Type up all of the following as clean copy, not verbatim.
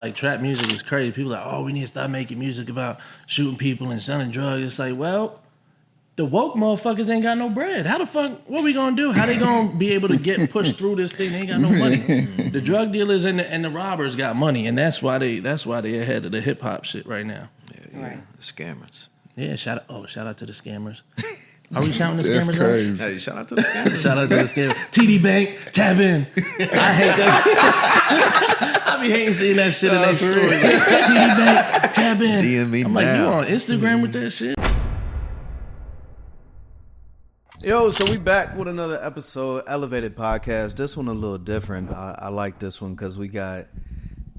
Like trap music is crazy. People are like, oh, we need to stop making music about shooting people and selling drugs. It's like, well, the woke motherfuckers ain't got no bread. How the fuck, what we gonna do? How they gonna be able to get pushed through this thing? They ain't got no money. The drug dealers and the robbers got money, and that's why they ahead of the hip hop shit right now. Yeah. Right. The scammers. Yeah, shout out to the scammers. Are we shouting the scammers That's crazy. Hey, shout out to the scammers. Shout out to the scammers. TD Bank, tap in. I hate that. I be hating seeing that shit in their story. Like, TD Bank, tap in. DM me I'm now. like, you on Instagram with that shit? Yo, so we back with another episode, Elevated Podcast. This one a little different. I like this one because we got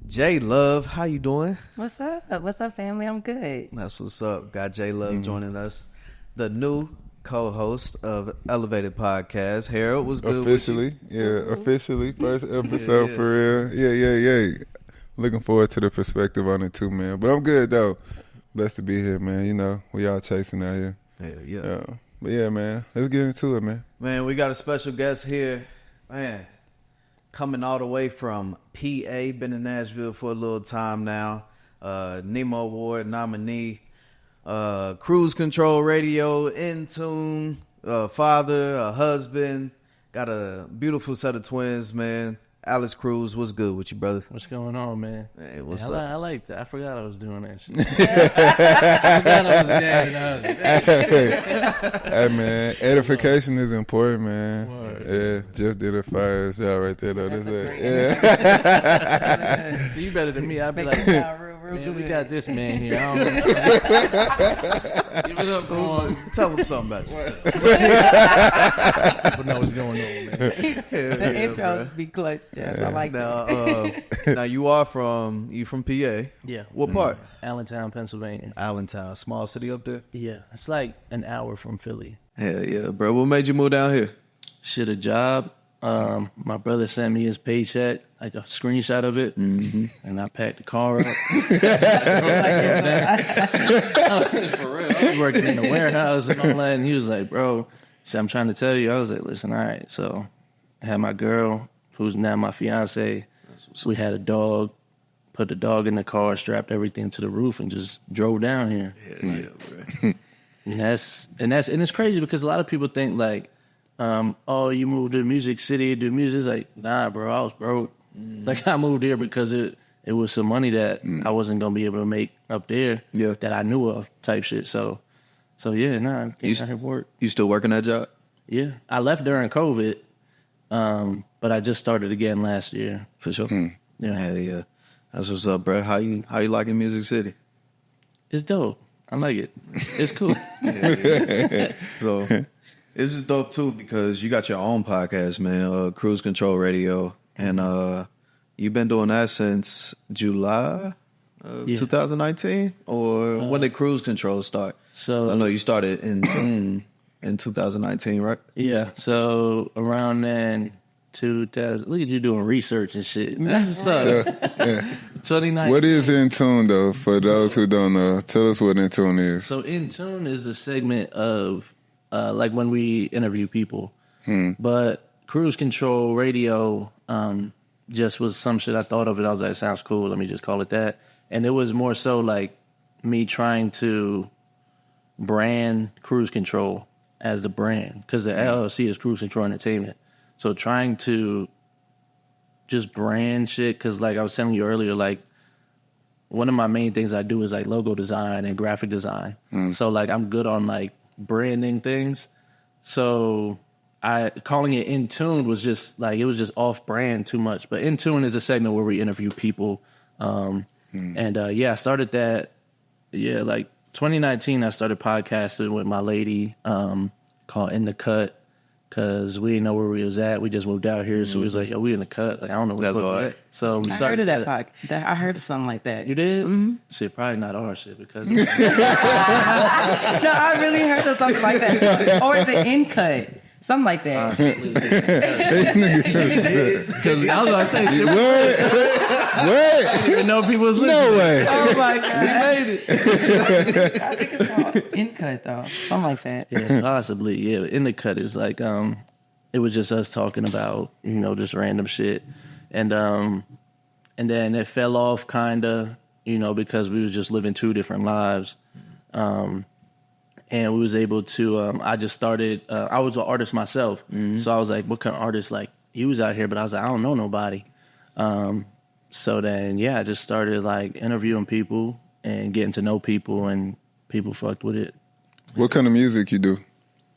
J Love. How you doing? What's up? What's up, family? I'm good. That's what's up. Got J Love joining us, the new co-host of Elevated Podcast. Harold, was good Officially, officially. First episode for real. Yeah. Looking forward to the perspective on it too, man. But I'm good, though. Blessed to be here, man. You know, we all chasing out here. Yeah. But yeah, man, let's get into it, man. Man, we got a special guest here. Man, coming all the way from PA, been in Nashville for a little time now. Nemo Award nominee. Cruise Control Radio, In Tune, father, a husband. Got a beautiful set of twins, man. Alex Cruz, what's good with you, brother? What's going on, man? Hey, what's up? up? I like that. I forgot I was doing that shit. I forgot I was Hey, man, edification is important, man. Word. Yeah, Jeff did a fire shot right there, though. That's it. Yeah. See, you better than me. I'd be like, man, we got this man here. I don't know. Give it up, Cruz. Tell him something about yourself. But know what's going on, man. The intros be clutch, Jeff. I like that. Now you from PA? Yeah. What part? Allentown, Pennsylvania. Allentown, small city up there. Yeah, it's like an hour from Philly. Hell yeah, bro. What made you move down here? Shit, a job. My brother sent me his paycheck, like a screenshot of it, and I packed the car up. For real, I was working in the warehouse and all that, and he was like, "Bro," he said, "I'm trying to tell you." I was like, "Listen, all right." So I had my girl, who's now my fiance. So we had a dog. Put the dog in the car, strapped everything to the roof, and just drove down here. Yeah, bro. And it's crazy because a lot of people think like, oh, you moved to the music city to do music. It's like, nah, bro, I was broke. Like I moved here because it was some money that I wasn't gonna be able to make up there that I knew of type shit. So yeah, I have work. You still working that job? Yeah, I left during COVID, but I just started again last year. For sure. Yeah. Hell yeah. That's what's up, bro. How you liking Music City? It's dope. I like it. It's cool. So this is dope too because you got your own podcast, man, Cruise Control Radio, and you've been doing that since July 2019, or when did Cruise Control start? So I know you started in 2019, right? Yeah. So around then. 2000. Look at you doing research and shit. That's what's up. 2019. What is In Tune, though, for those who don't know? Tell us what In Tune is. So In Tune is the segment of like when we interview people. But Cruise Control Radio just was some shit I thought of it. I was like, sounds cool. Let me just call it that. And it was more so like me trying to brand Cruise Control as the brand because the LLC is Cruise Control Entertainment. So trying to just brand shit, because like I was telling you earlier, like one of my main things I do is like logo design and graphic design. So like I'm good on like branding things. So calling it In Tune was just like, it was just off brand too much. But In Tune is a segment where we interview people. I started that, like 2019, I started podcasting with my lady called In the Cut. Because we didn't know where we was at. We just moved out here. So we was like, yo, we in the cut. Like, I don't know what we're at. So we I heard of that podcast. I heard of something like that. You did? Mm-hmm. Shit, probably not our shit because... No, I really heard of something like that. Or the In Cut. Something like that. I was going to say, shit, What? I didn't even know people was listening. No way. Oh my God. We made it. I think it's called In Cut though. Something like that. Yeah, possibly. Yeah, In the Cut is like, it was just us talking about, just random shit. And and then it fell off kind of, because we was just living 2 different lives. And we was able to, I just started, I was an artist myself. So I was like, what kind of artist? Like, he was out here, but I was like, I don't know nobody. So then, I just started like interviewing people and getting to know people, and people fucked with it. What kind of music you do?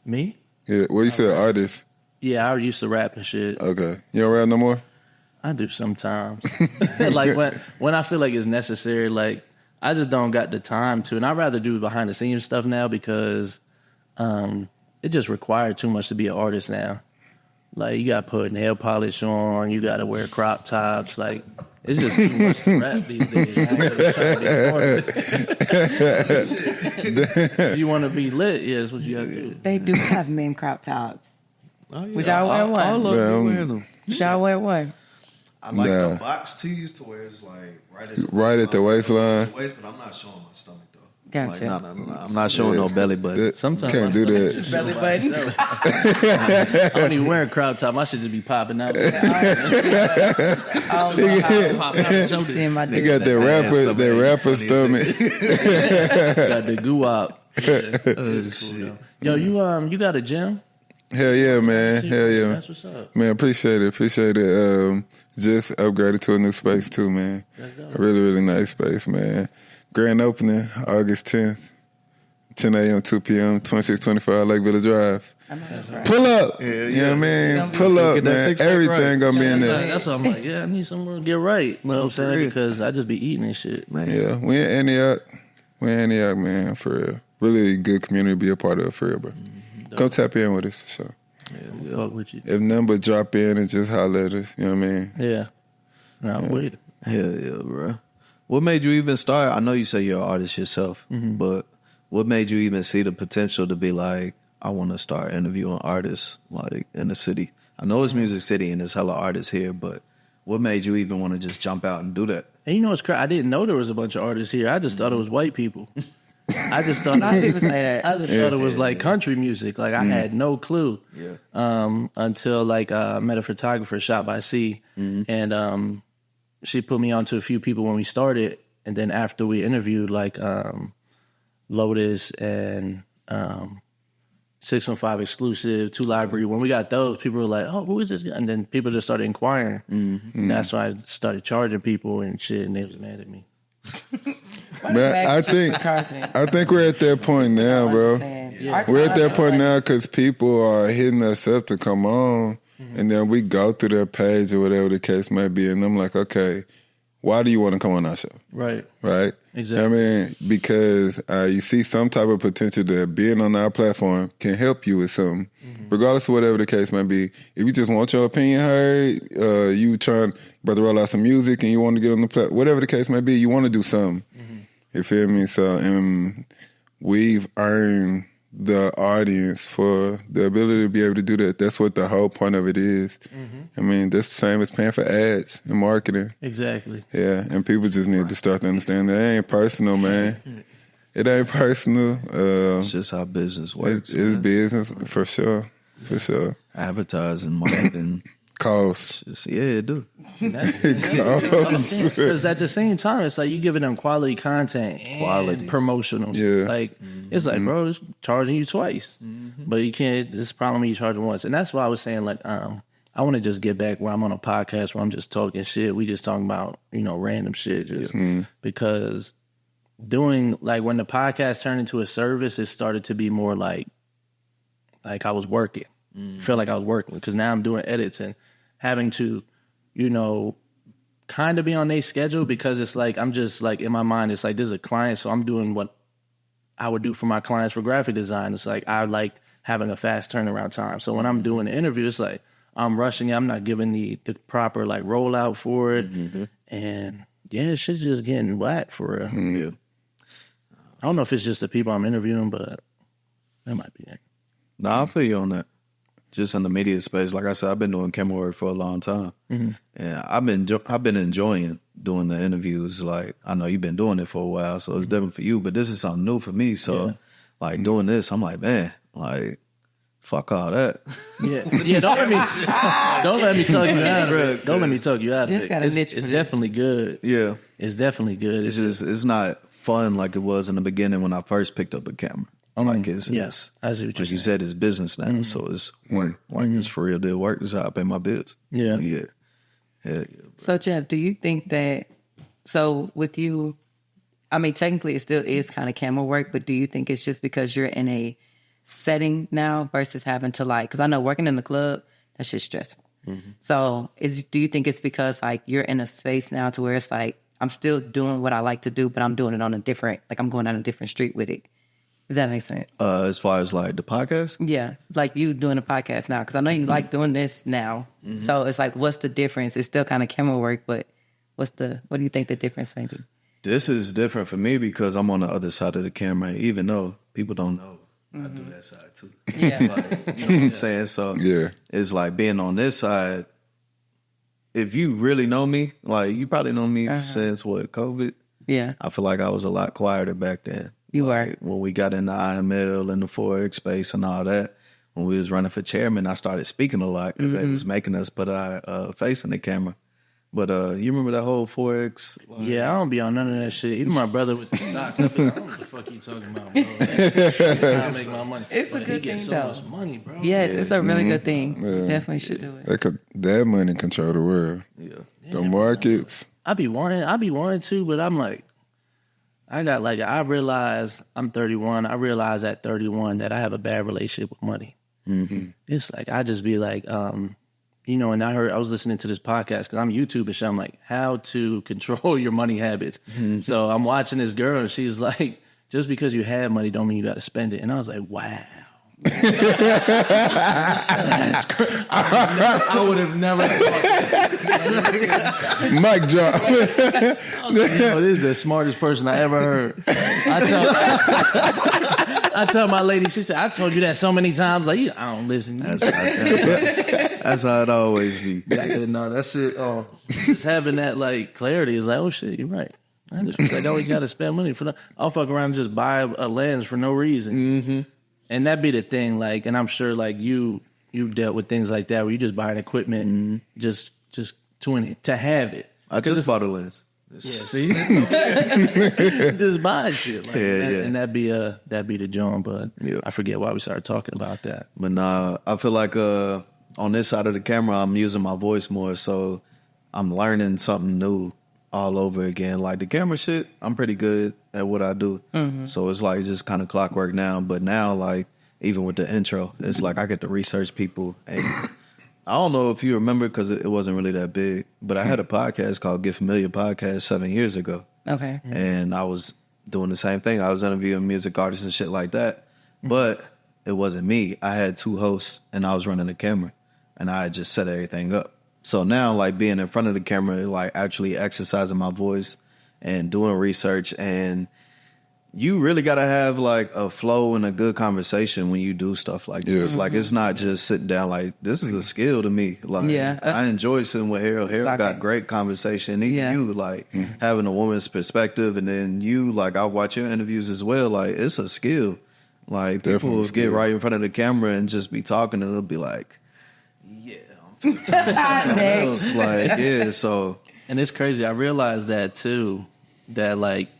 Me? Yeah, well, you said artist. Yeah, I used to rap and shit. Okay. You don't rap no more? I do sometimes. Like when I feel like it's necessary, like I just don't got the time to. And I'd rather do behind the scenes stuff now because it just required too much to be an artist now. Like you got to put nail polish on, you got to wear crop tops. Like it's just too much to rap these days. I ain't really trying to get if you want to be lit, that's what you got to do. They do have men crop tops. Oh, yeah. Would y'all wear one? All of you wearing them. Would y'all wear one? I like the box tees to where it's like right at the waistline. But I'm not showing my stomach though. Gotcha. Like, no. I'm not showing no belly button. Sometimes can't do that. Belly button. I don't even wear a crop top. My shit just be popping out. I don't know how Pop out the shoulder. seeing my They got that rapper stomach. Got the goo up. Cool, yo, you got a gym? Hell yeah, man. Hell yeah. That's what's up. Man, appreciate it. Just upgraded to a new space too, man. A really, really nice space, man. Grand opening, August 10th, 10 a.m., 2 p.m., 2625 Lake Villa Drive. I know that's right. Pull up. You know what I mean? Pull up, man. Everything gonna be in there. That's what I'm like, I need somewhere to get right. You know what I'm saying? Because I just be eating and shit. Man. Yeah, we in Antioch. Man, for real. Really good community to be a part of, for real, bro. Go tap in with us, for sure. Yeah, fuck with you. If nothing but drop in and just holler at us, you know what I mean? Yeah. No, wait. Hell yeah, bro. What made you even start? I know you say you're an artist yourself, but what made you even see the potential to be like, I want to start interviewing artists like in the city? I know it's Music City and there's hella artists here, but what made you even want to just jump out and do that? And you know what's crazy? I didn't know there was a bunch of artists here. I just thought it was white people. I just thought A lot of people say that. I just thought it was like country music. Like I had no clue. Yeah. Until like I met a photographer, Shot by C, and she put me on to a few people when we started, and then after we interviewed like Lotus and 615 Exclusive, 2 Library. When we got those, people were like, "Oh, who is this guy?" And then people just started inquiring. And that's when I started charging people and shit, and they was mad at me. Man, I think we're at that point now, bro. Yeah. We're at that point now because people are hitting us up to come on, and then we go through their page or whatever the case may be, and I'm like, okay, why do you want to come on our show? Right. Exactly. I mean, because you see some type of potential that being on our platform can help you with something, regardless of whatever the case may be. If you just want your opinion heard, you about to roll out some music and you want to get on the platform, whatever the case may be, you want to do something. You feel me? So, we've earned the audience for the ability to be able to do that. That's what the whole point of it is. I mean, that's the same as paying for ads and marketing. Exactly. Yeah, and people just need to start to understand that it ain't personal, man. It ain't personal. It's just how business works. It's business, for sure. For sure. Advertising, marketing. Cost. Yeah, it do. Because at the same time, it's like you giving them quality content and promotional. Yeah. Like, it's like, bro, it's charging you twice. But you can't, this problem when you charge once. And that's why I was saying, like, I want to just get back where I'm on a podcast where I'm just talking shit. We just talking about, random shit. Because doing, like, when the podcast turned into a service, it started to be more like I was working. Feel like I was working because now I'm doing edits and having to, kind of be on their schedule because it's like I'm just like in my mind it's like there's a client, so I'm doing what I would do for my clients for graphic design. It's like I like having a fast turnaround time. So when I'm doing the interview, it's like I'm rushing it. I'm not giving the proper like rollout for it, and shit's just getting whacked for real. I don't know if it's just the people I'm interviewing, but that might be it. Nah, I feel you on that. Just in the media space, like I said, I've been doing camera work for a long time, and I've been enjoying doing the interviews. Like I know you've been doing it for a while, so it's different for you, but this is something new for me. So, like doing this, I'm like, man, like fuck all that. Yeah. Don't let me talk you out of it. Don't let me talk you out of it. It's definitely good. Yeah, it's definitely good. It's not fun like it was in the beginning when I first picked up a camera. Like it's I see what like you said, it's business now, so it's work. Like it's for real deal work. This is how I pay my bills. Yeah. So Jeff, do you think that? So with you, I mean, technically it still is kind of camera work, but do you think it's just because you're in a setting now versus having to because I know working in the club, that shit's stressful. Mm-hmm. So do you think it's because like you're in a space now to where it's like, I'm still doing what I like to do, but I'm doing it on a different, like I'm going on a different street with it. Does that make sense? As far as like the podcast? Yeah, like you doing a podcast now, because I know you like doing this now. Mm-hmm. So it's like, what's the difference? It's still kind of camera work, but what do you think the difference may be? This is different for me because I'm on the other side of the camera, even though people don't know. I do that side too. Yeah. You know what I'm saying? So it's like being on this side. If you really know me, like you probably know me since COVID? Yeah. I feel like I was a lot quieter back then. You were. When we got in the IML and the Forex space and all that, when we was running for chairman, I started speaking a lot because they was making us put our face in the camera. But you remember that whole Forex? Yeah, I don't be on none of that shit. Even my brother with the stocks, I don't know what the fuck you talking about, bro. That's how I make my money. It's a good thing, though. Much money, bro. Yes, it's a really good thing. Yeah. Definitely should do it. That money control the world. Yeah. The markets. I be wanting to, but I'm like, I realize I'm 31. I realize at 31 that I have a bad relationship with money. Mm-hmm. It's like, I just be like, and I was listening to this podcast because I'm YouTube and shit. I'm like, how to control your money habits. Mm-hmm. So I'm watching this girl and she's like, just because you have money don't mean you got to spend it. And I was like, wow. That's crazy. I would have never thought. Mic drop. This is the smartest person I ever heard. I tell my lady, she said, I told you that so many times. Like, I don't listen. That's how it always be. No, that shit. Just having that like clarity is like, oh shit, you're right. I just feel like I always got to spend money for. I'll fuck around and just buy a lens for no reason. Mm-hmm. And that be the thing, like, and I'm sure like you dealt with things like that where you just buying equipment just to have it. I just bought a lens. Yeah, see, just buy shit. Like, and that'd be the joint. But I forget why we started talking about that. But nah, I feel like on this side of the camera, I'm using my voice more, so I'm learning something new all over again. Like the camera shit, I'm pretty good at what I do. Mm-hmm. So it's like just kind of clockwork now. But now, like, even with the intro, it's like I get to research people. And I don't know if you remember because it wasn't really that big, but I had a podcast called Get Familiar Podcast 7 years ago. Okay. And I was doing the same thing. I was interviewing music artists and shit like that. But it wasn't me. I had 2 hosts and I was running the camera and I had just set everything up. So now, like, being in front of the camera, like, actually exercising my voice and doing research, and you really got to have, like, a flow and a good conversation when you do stuff like this. Mm-hmm. Like, it's not just sitting down. Like, this is a skill to me. Like, I enjoy sitting with Harold. Harold got great conversation. Even you, like, having a woman's perspective, and then you, like, I watch your interviews as well. Like, it's a skill. Like, people will get right in front of the camera and just be talking, and it'll be like, else. Like, so. And it's crazy. I realized that too, that like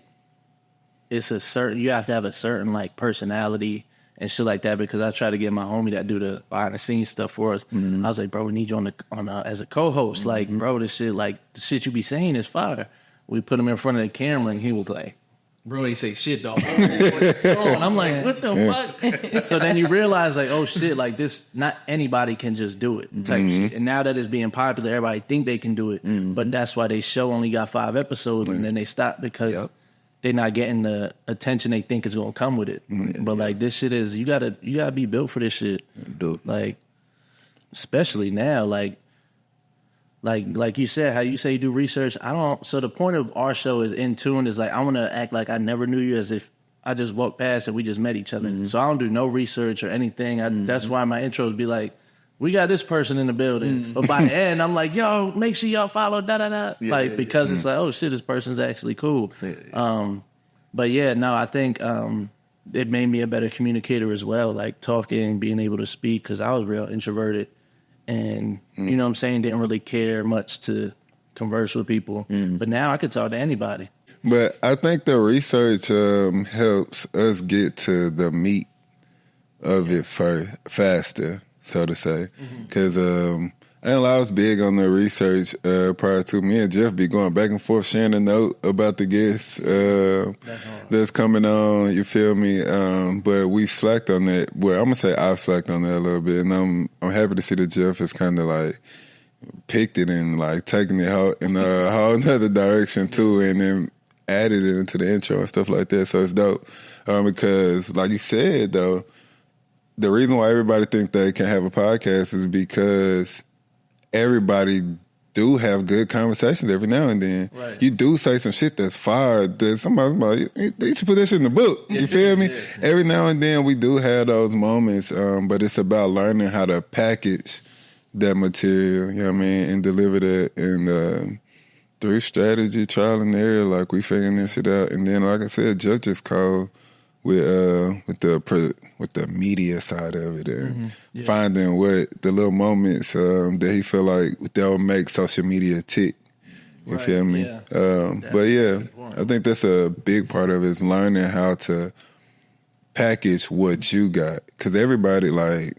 it's you have to have a certain like personality and shit like that, because I try to get my homie that do the behind the scenes stuff for us. Mm-hmm. I was like, bro, we need you on as a co-host. Mm-hmm. Like, bro, this shit, like the shit you be saying is fire. We put him in front of the camera and he was like, bro, he say shit, dog. And I'm like, what the fuck? So then you realize, like, oh shit, like this, not anybody can just do it type shit. And now that it's being popular, everybody think they can do it. But that's why they show only got 5 episodes and then they stop because they're not getting the attention they think is gonna come with it. But like this shit is, you gotta be built for this shit. Like, especially now, like you said, how you say you do research. So the point of our show is in tune, is like, I want to act like I never knew you, as if I just walked past and we just met each other. So I don't do no research or anything. That's why my intros be like, we got this person in the building. But by the end, I'm like, yo, make sure y'all follow because it's like, oh shit, this person's actually cool. But yeah, no, I think it made me a better communicator as well, like talking, being able to speak, because I was real introverted and, you know what I'm saying, didn't really care much to converse with people. But now I could talk to anybody. But I think the research helps us get to the meat of it faster, so to say. Because I was big on the research prior to me and Jeff be going back and forth sharing a note about the guests that's coming on, you feel me? But we slacked on that. Well, I'm going to say I've slacked on that a little bit. And I'm happy to see that Jeff is kind of like picked it and like taking it in a whole nother direction too, and then added it into the intro and stuff like that. So it's dope. Because like you said though, the reason why everybody think they can have a podcast is because everybody do have good conversations every now and then. Right. You do say some shit that's fire that somebody's like, you should put that shit in the book. You feel me? Every now and then we do have those moments, but it's about learning how to package that material, you know what I mean, and deliver that. And through strategy, trial and error, like we figuring this shit out. And then, like I said, Jeff just called with the media side of it and finding what the little moments that he feel like that will make social media tick. You feel me? Yeah. But yeah, I think that's a big part of it, is learning how to package what you got. Because everybody, like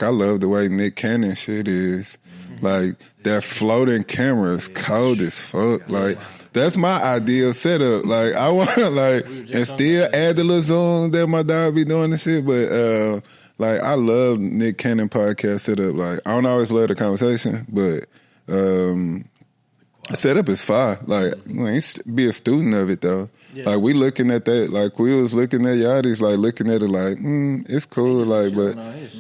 I love the way Nick Cannon shit is. Like, that floating camera is cold as fuck. Like, that's my ideal setup. Like, I want, like, and still add the little zoom that my dog be doing and shit. But, like, I love Nick Cannon podcast setup. Like, I don't always love the conversation, but the setup is fire. Like, be a student of it, though. Yeah. Like, we looking at that, like, we was looking at Yachty's, like, looking at it like, it's cool, like, but,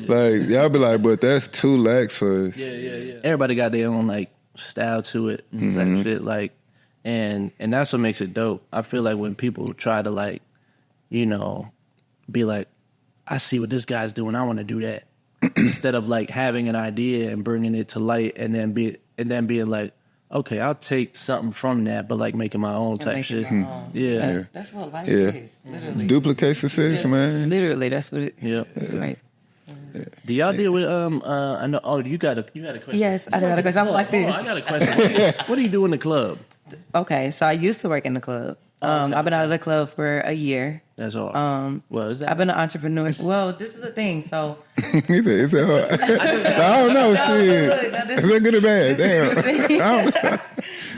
like, y'all be like, but that's too lax for us. Yeah. Everybody got their own, like, style to it, type shit, like, and that's what makes it dope. I feel like when people try to, like, you know, be like, I see what this guy's doing, I want to do that, instead of, like, having an idea and bringing it to light and then being like, okay, I'll take something from that, but like making my own type shit. Yeah. That's what life is, literally. Duplicate success, man. Literally, that's what it is. Yeah. That's right. Yeah. Do y'all deal with I know you had a question. Yes, I got a question. I'm like this. I got a question. What do you do in the club? Okay, so I used to work in the club. I've been out of the club for a year. That's all. What is that? I've been an entrepreneur. Well, this is the thing. So it's hard. I don't know. Shit. Is that good or bad? Damn.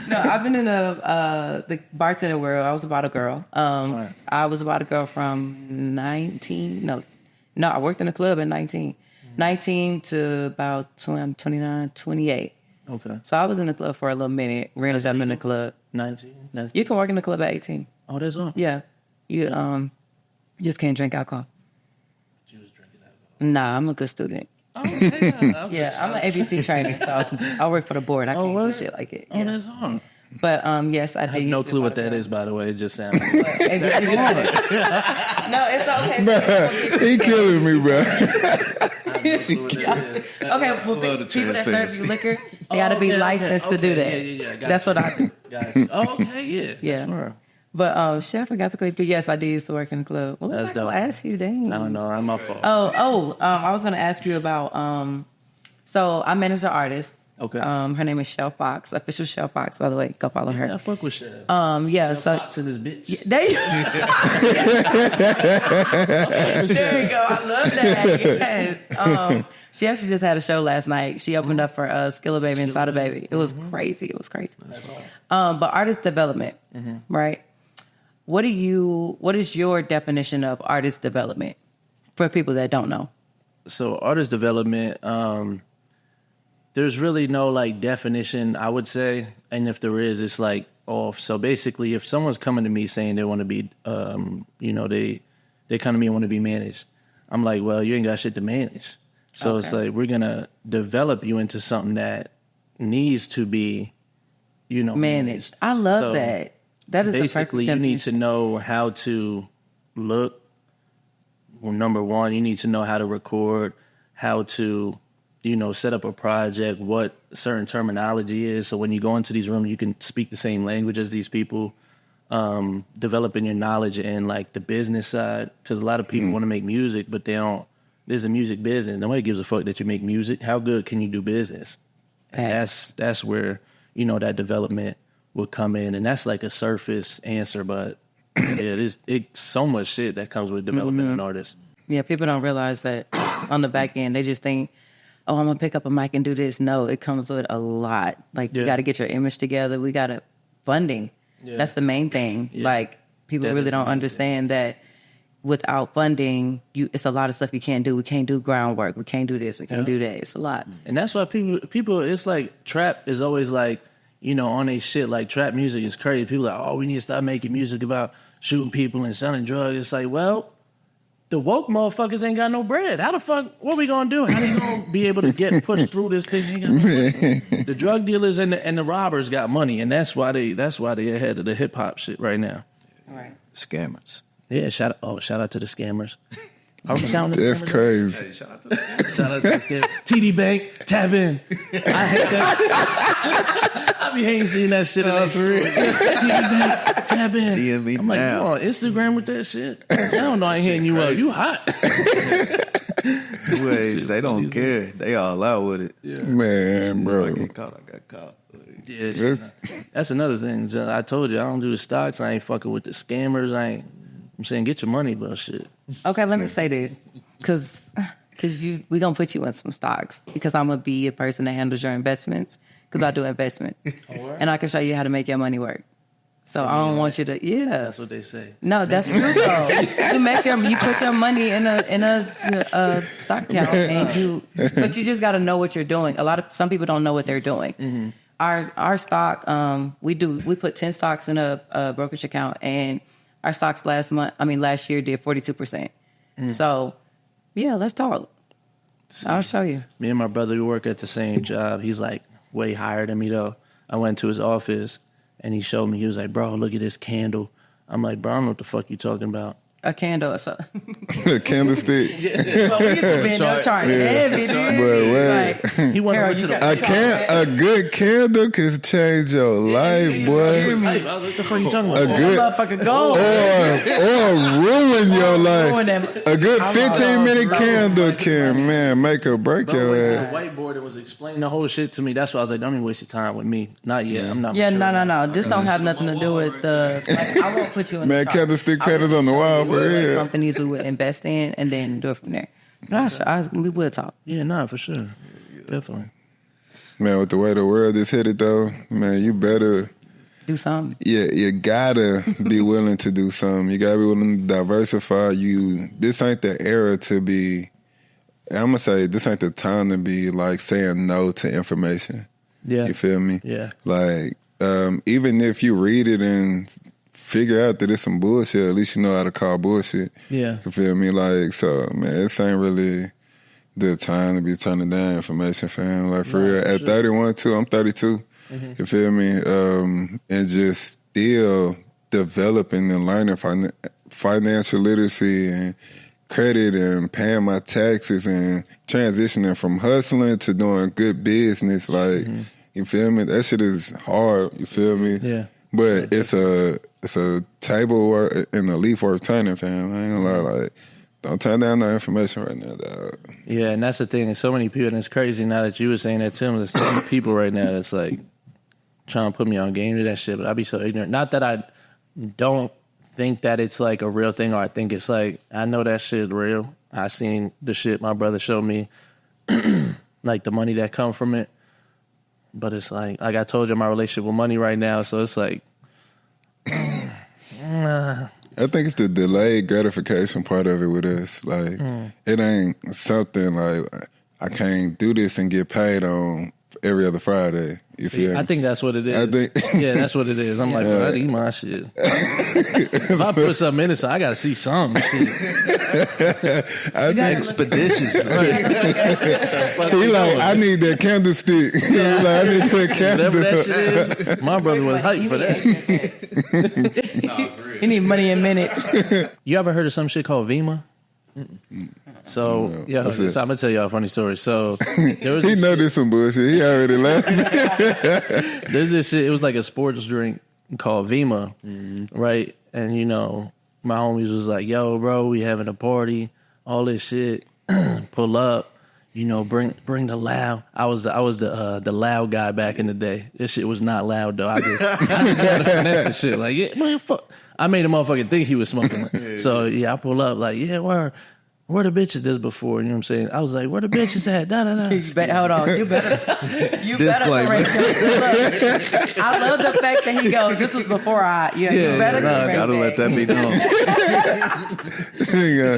No, I've been in the bartender world. I was a bottle girl. I was a bottle girl from 19. No, I worked in the club at 19. 19 to about 29, 28. Okay. So I was in the club for a little minute. Realized I'm in the club. 19. You can work in the club at 18. Oh, that's all. Yeah. You just can't drink alcohol. You was drinking alcohol. Nah, I'm a good student. Oh, okay. Yeah, I'm an ABC trainer, so I work for the board. I can't do shit like it. Oh, that's all. But yes, I have no clue what that is, by the way. It just sounds like No, it's okay. Man, he killing me, bro. Okay, well, people that serve you liquor, they got to be licensed to do that. Yeah. That's what I do. Oh, okay, yeah. Sure. But Chef, I got the question. But yes, I did used to work in the club. What was I going to ask you? Dang. I don't know. I'm my fault. I was going to ask you about. So I manage an artist. Okay. Her name is Shell Fox, official Shell Fox, by the way. Go follow her. I fuck with Shell. Shell Fox and this bitch. Yeah, there you go. I love that. Yes. She actually just had a show last night. She opened up for Skilla Baby and Sada Baby. It was crazy. It was crazy. But artist development, right? What is your definition of artist development for people that don't know? So artist development, there's really no like definition, I would say. And if there is, it's like off. So basically, if someone's coming to me saying they want to be, they come to me and want to be managed, I'm like, well, you ain't got shit to manage. So It's like, we're going to develop you into something that needs to be, managed. I love that. That is basically, you need to know how to look. Well, number one, you need to know how to record, how to, set up a project, what certain terminology is. So when you go into these rooms, you can speak the same language as these people. developing your knowledge in like the business side, because a lot of people want to make music, but they don't. There's a music business. Nobody gives a fuck that you make music. How good can you do business? And that's where, you know, that development would come in, and that's like a surface answer, but yeah, it's so much shit that comes with developing an artist. Yeah, people don't realize that on the back end. They just think, oh, I'm gonna pick up a mic and do this. No, it comes with a lot. Like you got to get your image together. We got to funding. Yeah. That's the main thing. Yeah. Like people really don't understand that without funding, it's a lot of stuff you can't do. We can't do groundwork. We can't do this. We can't do that. It's a lot. And that's why people, it's like trap is always like, you know, on a shit. Like trap music is crazy. People are like, oh, we need to start making music about shooting people and selling drugs. It's like, well, the woke motherfuckers ain't got no bread. How the fuck, what we gonna do? How they gonna be able to get pushed through this thing? Ain't got no money. The drug dealers and the robbers got money, and that's why they ahead of the hip hop shit right now. All right. Scammers. Yeah, shout out to the scammers. Are we counting the That's scammers? crazy. Hey, shout out to the scammers. Shout out to the scammers. TD Bank, tap in. I hate that. I be hating seeing that shit. TD Bank, tap in. DM me I'm like, now. you on Instagram with that shit? Hell no, I ain't hitting you up. You hot. Ways, they don't care. They all out with it. Yeah. Man, bro. I get caught. I got caught. Yeah, that's another thing. I told you I don't do the stocks. I ain't fucking with the scammers. I'm saying get your money, but shit. Okay, let me say this, because we gonna put you in some stocks, because I'm gonna be a person that handles your investments, because I do investments, and I can show you how to make your money work. So I don't want you to, That's what they say. No, that's true though. You put your money in a stock account, but you just got to know what you're doing. Some people don't know what they're doing. Mm-hmm. Our stock, we put 10 stocks in a brokerage account, and our stocks last year did 42%. So, yeah, let's talk. I'll show you. Me and my brother, we work at the same job. He's like way higher than me though. I went to his office and he showed me. He was like, "Bro, look at this candle." I'm like, "Bro, I don't know what the fuck you talking about." A candle, A candlestick. Well, we used to be in no chart. He went to the A good candle can change your life, boy. I was like, "What the fuck you talking about?" A good motherfucker gold. Or ruin your life. A good 15-minute candle can, make or break Bro your went to ass. the whiteboard and was explaining the whole shit to me. That's why I was like, "Don't even waste your time with me." Not yet. I'm not. Yeah, mature. no. This don't have nothing to do with the. I won't put you in. Man, the candlestick patterns on the wall for real. Companies we would invest in, and then do it from there. But we will talk. Yeah, nah, for sure, definitely. Man, with the way the world is headed, though, man, you better do something. Yeah, you gotta be willing to do something. You gotta be willing to diversify. This ain't the era to be. I'm gonna say this ain't the time to be like saying no to information. Yeah, you feel me? Yeah, like even if you read it and figure out that it's some bullshit, at least you know how to call bullshit. Yeah. You feel me? Like, so, man, this ain't really the time to be turning down information, fam. Like, for real, at 31, too, I'm 32. Mm-hmm. You feel me? And just still developing and learning financial literacy and credit and paying my taxes and transitioning from hustling to doing good business. Like, you feel me? That shit is hard. You feel me? Yeah. But it's a table worth and a leaf worth turning, fam. I ain't gonna lie, like, don't turn down that information right now, dog. Yeah, and that's the thing. There's so many people, and it's crazy now that you were saying that, Tim. There's so many people right now that's like trying to put me on game to that shit, but I'd be so ignorant. Not that I don't think that it's like a real thing, or I think it's like, I know that shit real. I seen the shit my brother showed me, like the money that come from it. But it's like I told you, my relationship with money right now, so it's like, I think it's the delayed gratification part of it with us. Like, it ain't something like, I can't do this and get paid on every other Friday. You feel me? I think that's what it is. I think, yeah, that's what it is. I'm like, I eat my shit. If I put something in it, so I got to see something. I think expeditious. He like, I need that candlestick. Yeah. Like, I need that candle. Whatever that shit is, my brother was hyped for that. You need money in minutes. You ever heard of some shit called Vima? So, I'm gonna tell y'all a funny story. So, there was he know this some bullshit. He already laughed. There's this shit. It was like a sports drink called Vima, right? And you know, my homies was like, "Yo, bro, we having a party, all this shit. Pull up, you know, bring the loud." I was the loud guy back in the day. This shit was not loud though. I just finesse the shit. Like, yeah, man, fuck. I made a motherfucker think he was smoking. So yeah, I pull up like, yeah, where the bitches this before? You know what I'm saying? I was like, where the bitches at? Da da da. Hold on, you better correct him. I love the fact that he goes, "This was before I." You better correct gotta let that be known.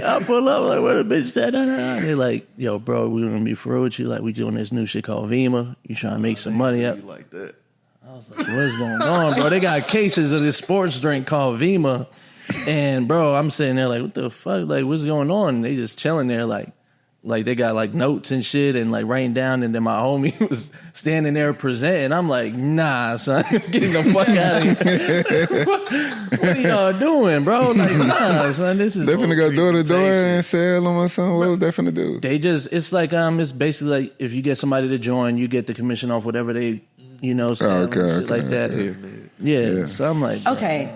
I pull up like, where the bitches at? Da da da. They're like, yo, bro, we gonna be for real with you. Like, we doing this new shit called Vima. You trying to make some money up? Like that. I was like, what's going on, bro? They got cases of this sports drink called Vima. And bro, I'm sitting there like, what the fuck? Like, what's going on? And they just chilling there like they got like notes and shit and like writing down. And then my homie was standing there presenting. I'm like, nah, son, getting the fuck out of here. What are y'all doing, bro? Like, nah, son, this is. They finna go door to door and sell them or something. What was they finna do? They just, it's like, it's basically like if you get somebody to join, you get the commission off whatever they, you know, sell shit like that. Yeah. So I'm like, okay.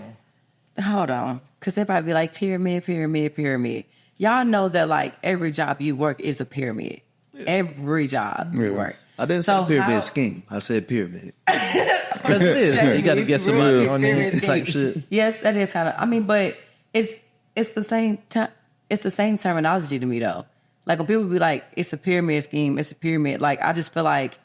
Hold on, because they probably be like pyramid. Y'all know that like every job you work is a pyramid. Yeah. Every job you work. I didn't say pyramid scheme. I said pyramid. Because it is. You got to get somebody on there type shit. Yes, that is kind of. I mean, but it's the same. It's the same terminology to me though. Like when people be like, "It's a pyramid scheme. It's a pyramid." Like I just feel like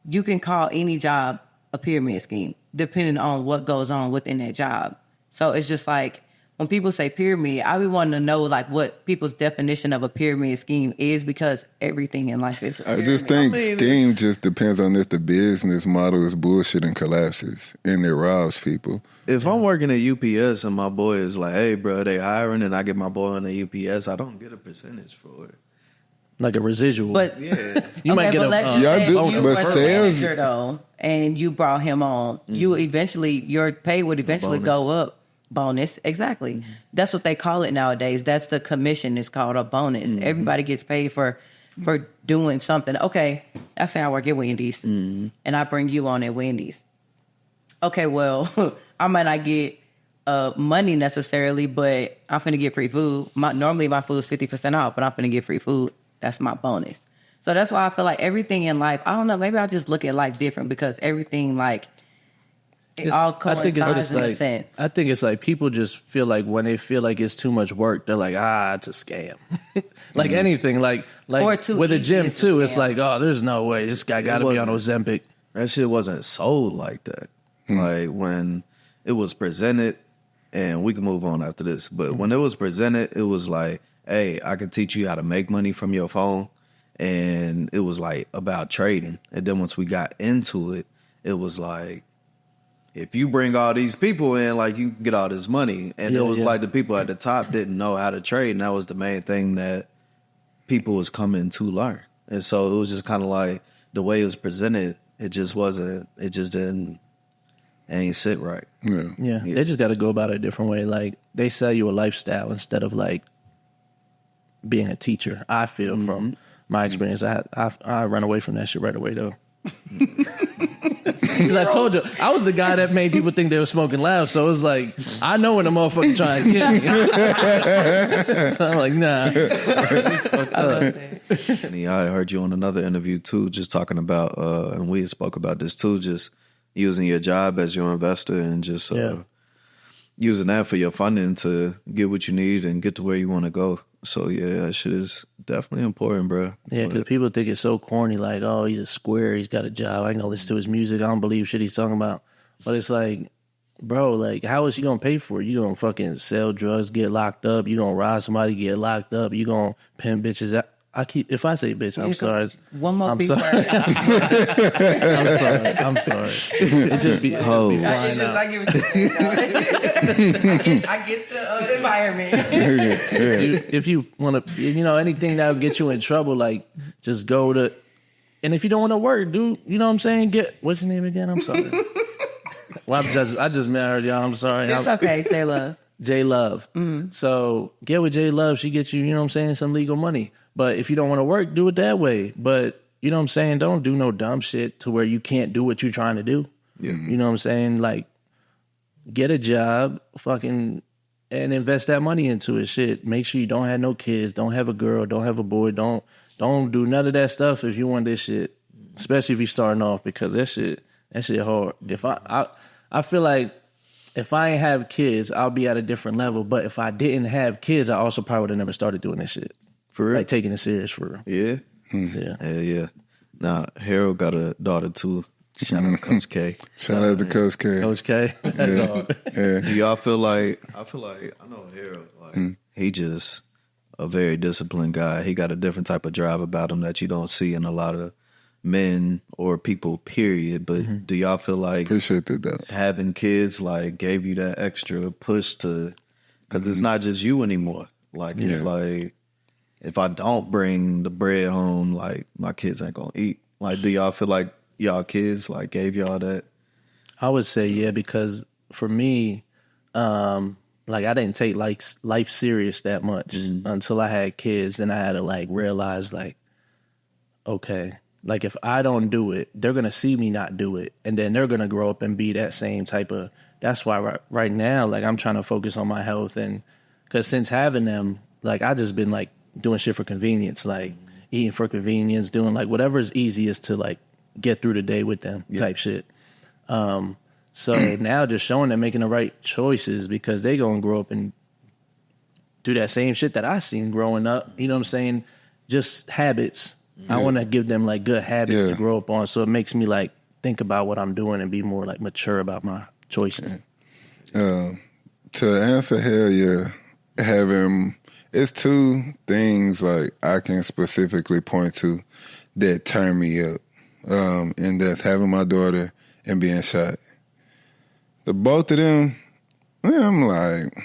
you can call any job a pyramid scheme depending on what goes on within that job. So it's just like when people say pyramid, I be wanting to know like what people's definition of a pyramid scheme is because everything in life is a pyramid. I just think scheme just depends on if the business model is bullshit and collapses and it robs people. If I'm working at UPS and my boy is like, hey, bro, they hiring and I get my boy on the UPS, I don't get a percentage for it. Like a residual. But yeah. You might get but sales though, and you brought him on, your pay would eventually go up. Bonus, exactly. That's what they call it nowadays. That's the commission. It's called a bonus. Everybody gets paid for doing something. Okay, I say I work at Wendy's, and I bring you on at Wendy's. Okay, well, I might not get money necessarily, but I'm finna get free food. Normally my food's 50% off, but I'm finna get free food. That's my bonus. So that's why I feel like everything in life, I don't know, maybe I'll just look at life different because everything like it all coincides in a sense. I think it's like people just feel like when they feel like it's too much work, they're like, it's a scam. Like anything, like with a gym too, it's like, oh, there's no way. This guy got to be on Ozempic. That shit wasn't sold like that. Like when it was presented, and we can move on after this, but when it was presented, it was like, hey, I can teach you how to make money from your phone. And it was like about trading. And then once we got into it, it was like, if you bring all these people in, like you can get all this money. And it was like the people at the top didn't know how to trade. And that was the main thing that people was coming to learn. And so it was just kind of like the way it was presented, it just ain't sit right. Yeah. They just got to go about it a different way. Like they sell you a lifestyle instead of like being a teacher. I feel from my experience, I run away from that shit right away though. Because I told you, I was the guy that made people think they were smoking loud. So it was like, I know when the motherfucker trying to get me. So I'm like, nah. I love that. Yeah, I heard you on another interview too, just talking about, and we spoke about this too, just using your job as your investor and just using that for your funding to get what you need and get to where you want to go. So yeah, that shit is definitely important, bro. Yeah, because people think it's so corny, like, oh, he's a square, he's got a job, I ain't gonna listen to his music, I don't believe shit he's talking about. But it's like, bro, like, how is he gonna pay for it? You gonna fucking sell drugs, get locked up, you gonna rob somebody, get locked up, you gonna pimp bitches out. If I say bitch, I'm sorry. One more I'm sorry. I'm sorry. It just be flying out. I get what you're saying. I get the environment. If you want to, anything that will get you in trouble, like just go to. And if you don't want to work, you know what I'm saying? What's your name again? I'm sorry. Well, I just married y'all. I'm sorry. It's okay, J Love. J Love. Mm-hmm. So get with J Love. She gets you, you know what I'm saying, some legal money. But if you don't want to work, do it that way. But you know what I'm saying? Don't do no dumb shit to where you can't do what you're trying to do. Yeah. You know what I'm saying? Like, get a job, fucking, and invest that money into it. Shit, make sure you don't have no kids, don't have a girl, don't have a boy, don't do none of that stuff if you want this shit. Especially if you starting off, because that shit hard. If I feel like if I ain't have kids, I'll be at a different level. But if I didn't have kids, I also probably would have never started doing this shit. For real? Like taking it serious for real. Yeah? Yeah. Hell yeah. Now, Harold got a daughter too. Shout out to Coach K. Shout out to Coach K. Coach K. That's all. Yeah. Do y'all feel like, I know Harold, like, he just a very disciplined guy. He got a different type of drive about him that you don't see in a lot of men or people, period. But do y'all feel like Appreciate that, though. having kids, like, gave you that extra push to, because it's not just you anymore. Like, it's like, if I don't bring the bread home, like, my kids ain't gonna eat. Like, do y'all feel like y'all kids, like, gave y'all that? I would say yeah, because for me, like I didn't take life serious that much until I had kids. Then I had to like realize like, okay, like if I don't do it, they're gonna see me not do it, and then they're gonna grow up and be that same type of. That's why right now, like I'm trying to focus on my health, and because since having them, like I just been like doing shit for convenience, like eating for convenience, doing like whatever is easiest to like get through the day with them type shit. So now just showing them making the right choices, because they gonna grow up and do that same shit that I seen growing up. You know what I'm saying? Just habits. I want to give them like good habits to grow up on. So it makes me like think about what I'm doing and be more like mature about my choices. To answer, hell yeah, it's two things like I can specifically point to that turn me up, and that's having my daughter and being shot. The both of them, man, I'm like,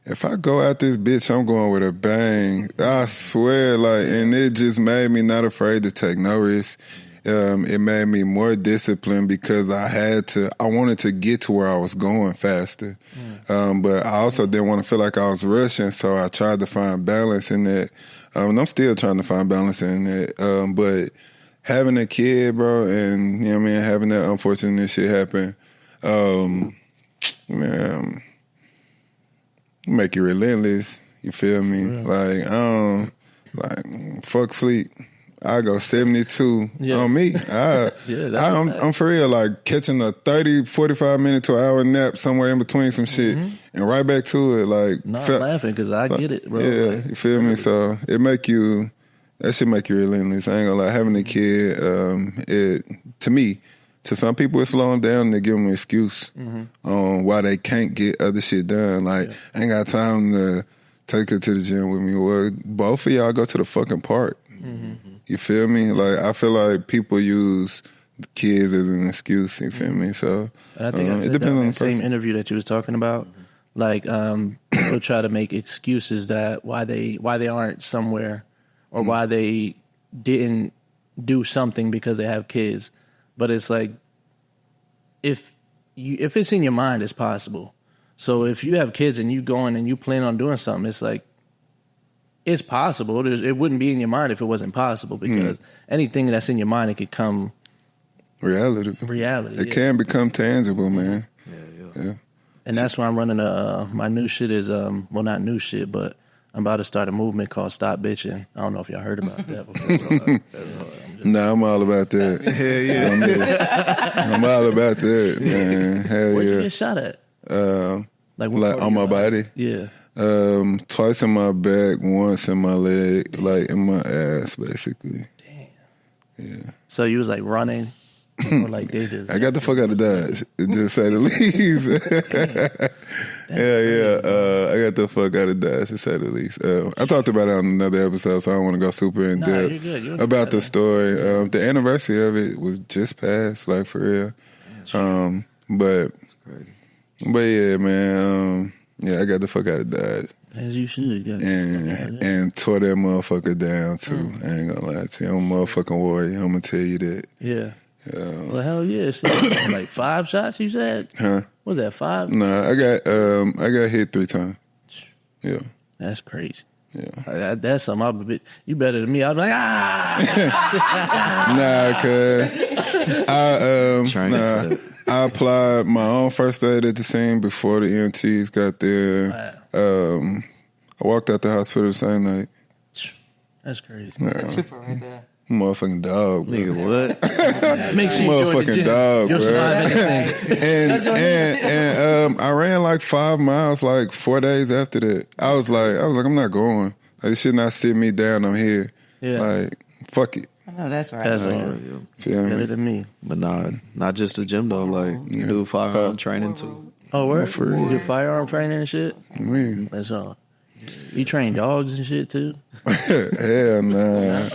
if I go out this bitch, I'm going with a bang. I swear, like, and it just made me not afraid to take no risk. It made me more disciplined because I wanted to get to where I was going faster. But I also didn't want to feel like I was rushing, so I tried to find balance in that. And I'm still trying to find balance in that. But having a kid, bro, and, you know what I mean, having that unfortunate shit happen, man, make you relentless. You feel me? Like fuck sleep. I go 72 on me. I'm for real, like catching a 30, 45 minute to an hour nap somewhere in between some shit and right back to it. Like not laughing because I get it, bro. Yeah, like, you feel me? So that should make you relentless. I ain't gonna lie. Having a kid, to me, to some people, it's slowing down and they give them an excuse on why they can't get other shit done. Like, I ain't got time to take her to the gym with me. Well, both of y'all go to the fucking park. You feel me? Like, I feel like people use the kids as an excuse. You feel me? So, and I think it depends on the same interview that you was talking about. Like, people try to make excuses that why they aren't somewhere or why they didn't do something because they have kids. But it's like, if it's in your mind, it's possible. So if you have kids and you going and you plan on doing something, it's like, it's possible. It wouldn't be in your mind if it wasn't possible, because anything that's in your mind, it could come reality. It can become tangible, man. Yeah. And that's why I'm running my new shit is, well, not new shit, but I'm about to start a movement called Stop Bitching. I don't know if y'all heard about that before. Nah, I'm all about that. Hell yeah. I'm all about that, man. Hell Where'd yeah. you get shot at? Like on my body? Yeah. Twice in my back, once in my leg, like in my ass, basically. Damn. Yeah. So you was like running, or like they just. I got the fuck out of Dodge, to say the least. I got the fuck out of Dodge, to say the least. I talked about it on another episode, so I don't want to go super in depth about the story. The anniversary of it was just passed, like for real. But yeah, man. I got the fuck out of Dodge. As you should. And tore that motherfucker down, too. I ain't gonna lie to you. I'm a motherfucking warrior. I'm gonna tell you that. Yeah. Well, hell yeah. So, like 5 shots, you said? Huh? Was that 5? Nah, I got hit 3 times. Yeah. That's crazy. Yeah. That's something you better than me. I'm like, Nah, cuz. I applied my own first aid at the scene before the EMTs got there. Wow. I walked out the hospital the same night. That's crazy. Super right there. Motherfucking dog, bro. Nigga, what? Make sure you join the Motherfucking gym. dog, You'll bro. survive anything. And I ran like 5 miles like 4 days after that. I was like, I'm not going. Like, this should not sit me down. I'm here. Yeah. Like, fuck it. I know that's right. That's all. Feel me? Better than me. But not just the gym though. Like you do firearm training too. Oh, where? For real. You do firearm training and shit? Me. That's all. You train dogs and shit too? Hell nah.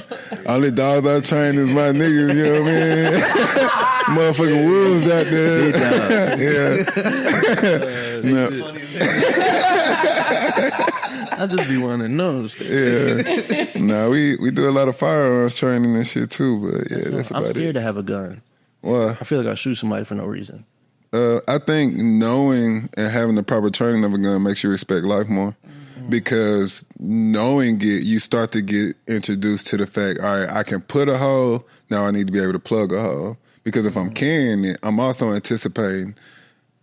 Only dogs I train is my niggas, you know what I mean? Motherfucking wolves out there. Yeah. No. I just be wanting to know. Yeah. Nah, we do a lot of firearms training and shit too, but yeah, that's I'm about scared it. to have a gun. Well, I feel like I'll shoot somebody for no reason. I think knowing and having the proper training of a gun makes you respect life more. Because knowing it, you start to get introduced to the fact, all right, I can put a hole, now I need to be able to plug a hole. Because if I'm carrying it, I'm also anticipating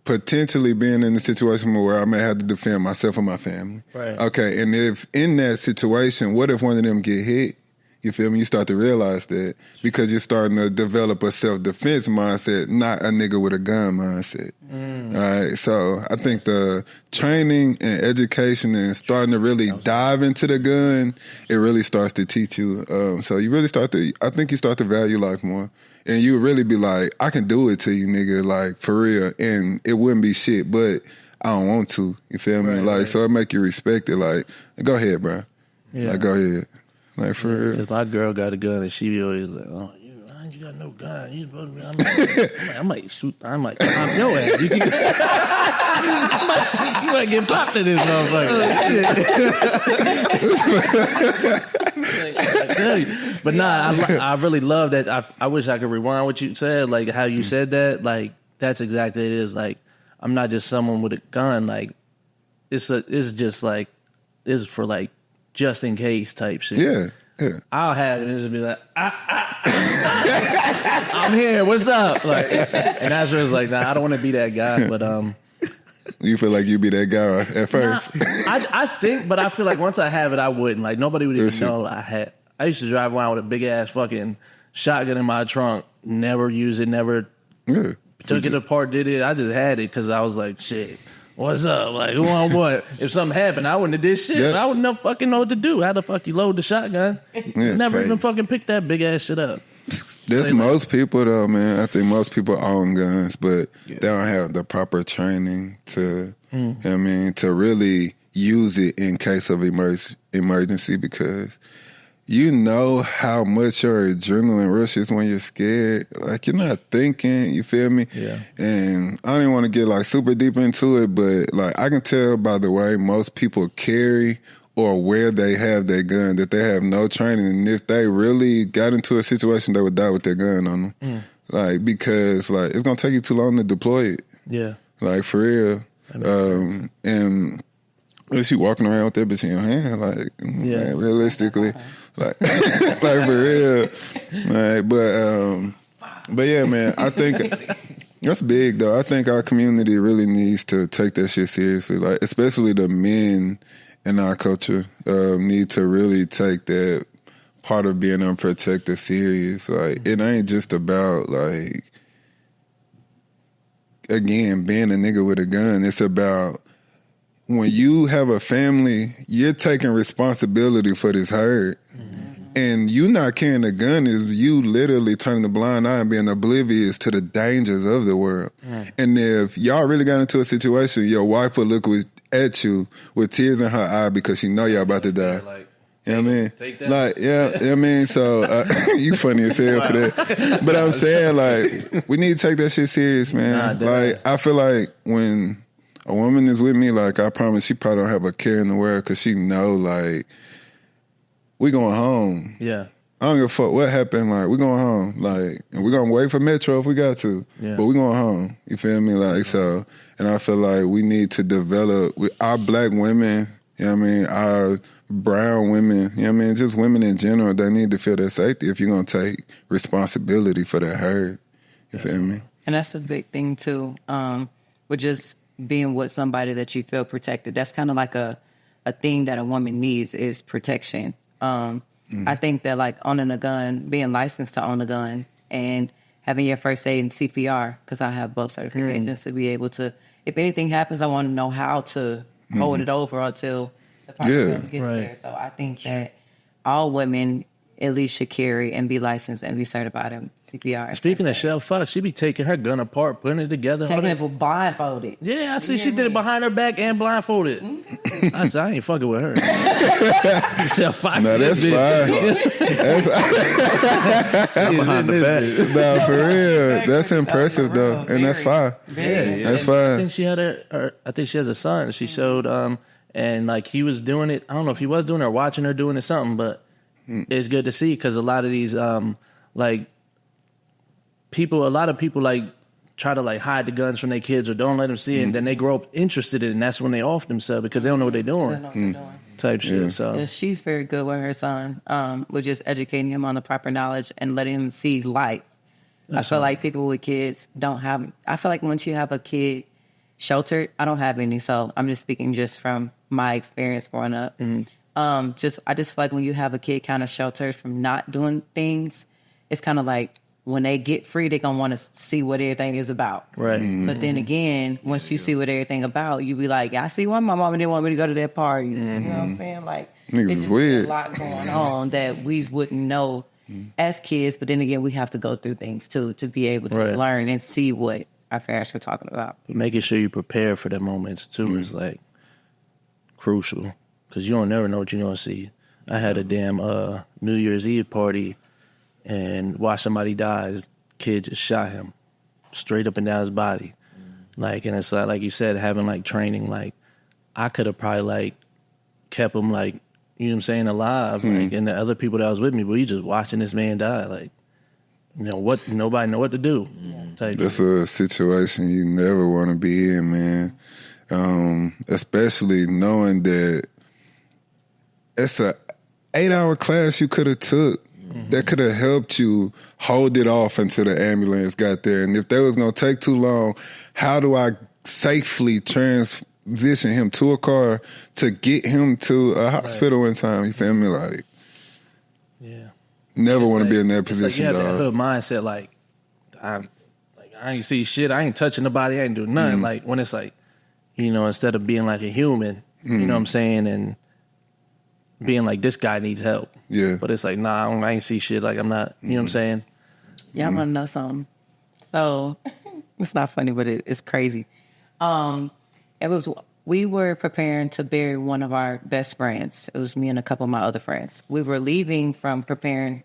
potentially being in a situation where I may have to defend myself and my family. Right. Okay, and if in that situation, what if one of them get hit? You feel me? You start to realize that because you're starting to develop a self-defense mindset, not a nigga with a gun mindset. All right. So I think the training and education and starting to really dive into the gun, it really starts to teach you. So you really I think you start to value life more. And you really be like, I can do it to you, nigga, like for real. And it wouldn't be shit, but I don't want to. You feel me? Like, so it make you respect it. Like, go ahead, bro. Yeah. Like, go ahead. Like, for real. If my girl got a gun and she be always like, oh, you got no gun. You supposed to be, I might shoot. I might pop your ass. You might get popped in this motherfucker. But nah, I really love that. I wish I could rewind what you said, like how you said that. Like that's exactly it is. Like I'm not just someone with a gun. Like it's just like it's for like just in case type shit. Yeah. I'll have it and just be like, I'm here. What's up? Like, and that's where it's like, nah, I don't want to be that guy. But you feel like you be that guy at first. I think, but I feel like once I have it, I wouldn't. Like nobody would even know I had. I used to drive around with a big ass fucking shotgun in my trunk. Never use it. Never took it apart. Did it. I just had it because I was like, shit. What's up? Like, who on what? If something happened, I wouldn't have did shit. I wouldn't have fucking know what to do. How the fuck you load the shotgun? Never even fucking picked that big ass shit up. That's most people though, man. I think most people own guns, but they don't have the proper training to, to really use it in case of emergency because you know how much your adrenaline rushes when you're scared. Like, you're not thinking, you feel me? Yeah. And I don't even want to get, like, super deep into it, but, like, I can tell by the way most people carry or where they have their gun that they have no training. And if they really got into a situation, they would die with their gun on them. Like, because, like, it's going to take you too long to deploy it. Yeah. Like, for real. And unless you walking around with that bitch in your hand, like, man, realistically, like for real, like, but yeah, man, I think that's big though. I think our community really needs to take that shit seriously, like especially the men in our culture need to really take that part of being unprotected serious. Like, it ain't just about like, again, being a nigga with a gun. It's about when you have a family, you're taking responsibility for this herd. And you not carrying a gun is you literally turning the blind eye and being oblivious to the dangers of the world. And if y'all really got into a situation, your wife would look at you with tears in her eye because she know y'all about to die. You know what I mean? Like, yeah, you know what I mean? So, you funny as hell for that. But I'm saying, like, we need to take that shit serious, man. Like, I feel like when a woman is with me, like, I promise she probably don't have a care in the world because she know, like, we going home. Yeah. I don't give a fuck what happened. Like, we going home. Like, and we going to wait for Metro if we got to. Yeah. But we going home. You feel me? Like, so, and I feel like we need to develop our black women, you know what I mean, our brown women, you know what I mean, just women in general, they need to feel their safety if you're going to take responsibility for their herd. You feel me? And that's a big thing too. With just being with somebody that you feel protected. That's kind of like a thing that a woman needs is protection. I think that like owning a gun, being licensed to own a gun, and having your first aid and CPR, because I have both certifications to be able to, if anything happens, I want to know how to hold it over until the person gets there. So I think that all women at least should carry and be licensed and be certified in CPR. Speaking of Shell Fox, she be taking her gun apart, putting it together. Taking it for blindfolded. Yeah, I see she did it behind her back and blindfolded. I said, I ain't fucking with her. Shell Fox. No, that's fine. Behind the back. No, for real. That's impressive, though. And that's fine. That's fine. I think she had I think she has a son. She showed, and like he was doing it. I don't know if he was doing it or watching her doing it something, but it's good to see because a lot of these, like, a lot of people like try to like hide the guns from their kids or don't let them see it, and then they grow up interested in it, and that's when they off themselves because they don't know what they're doing. Type shit. So she's very good with her son, with just educating him on the proper knowledge and letting him see life. I feel like people with kids don't have. I feel like once you have a kid sheltered, I don't have any, so I'm just speaking just from my experience growing up. I just feel like when you have a kid kind of sheltered from not doing things, it's kind of like when they get free, they're going to want to see what everything is about. Right. But then again, once you see what everything about, you be like, I see why my mama didn't want me to go to that party. You know what I'm saying? Like, niggas it's is weird. a lot going on that we wouldn't know as kids. But then again, we have to go through things too to be able to learn and see what our parents are talking about. Making sure you prepare for the moments too is like crucial because you don't never know what you're going to see. I had a damn New Year's Eve party and watched somebody die. His kid just shot him straight up and down his body. Like, and it's like you said, having like training, like I could have probably like kept him like, you know what I'm saying, alive. Like, and the other people that was with me, but we just watching this man die. Like, you know what, nobody know what to do. That's a situation you never want to be in, man. Especially knowing that it's a 8-hour class you could have took that could have helped you hold it off until the ambulance got there. And if that was going to take too long, how do I safely transition him to a car to get him to a hospital in time? You feel me? Like, never want to be in that position, like you dog. have that hood mindset, like I ain't see shit, I ain't touching the body, I ain't doing nothing. Like when it's like, you know, instead of being like a human, you know what I'm saying, and being like, this guy needs help. Yeah. But it's like, nah, I ain't see shit. Like, I'm not, you know what I'm saying? Yeah, I'm gonna know something. So it's not funny, but it's crazy. We were preparing to bury one of our best friends. It was me and a couple of my other friends. We were leaving from preparing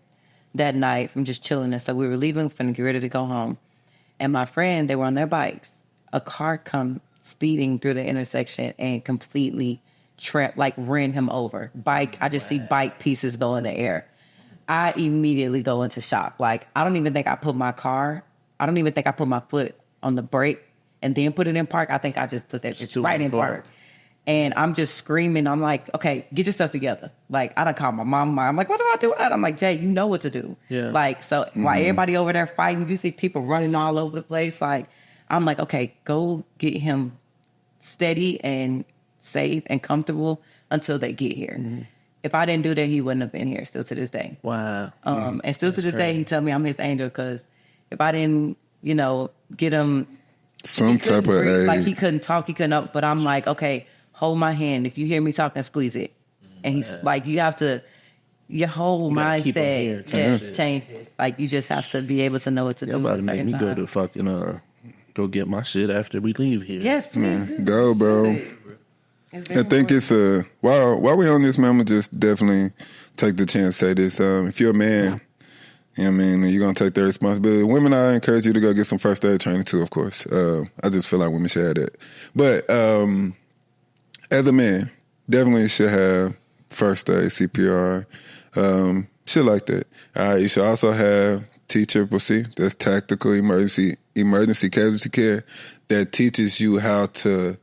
that night from just chilling. And so we were leaving, finna get ready to go home. And my friend, they were on their bikes. A car come speeding through the intersection and completely ran him over. I just see bike pieces go in the air. I immediately go into shock. Like, I don't even think I put my foot on the brake and then put it in park. I think I just put that bitch right in park. And I'm just screaming. I'm like, okay, get yourself together. Like, I done called my mom. I'm like, what do I do? I'm like, Jay, you know what to do. Yeah. Like, so while everybody over there fighting, you see people running all over the place. Like, I'm like, okay, go get him steady and safe and comfortable until they get here. If I didn't do that, he wouldn't have been here still to this day. Wow. And still to this day, he tell me I'm his angel because if I didn't, get him some type of aid. Like he couldn't talk, he couldn't up, but I'm like, okay, hold my hand. If you hear me talking, squeeze it. And he's like, your whole mindset changes. Like you just have to be able to know what to do. About to make me go to fucking go get my shit after we leave here. Yes, please. Go, bro. I think it's while we on this, man, I'm gonna just definitely take the chance to say this. If you're a man, you know what I mean, you're gonna take that responsibility. Women, I encourage you to go get some first aid training too, of course. I just feel like women should have that. But as a man, definitely should have first aid, CPR, shit like that. You should also have TCCC, that's tactical emergency casualty care, that teaches you how to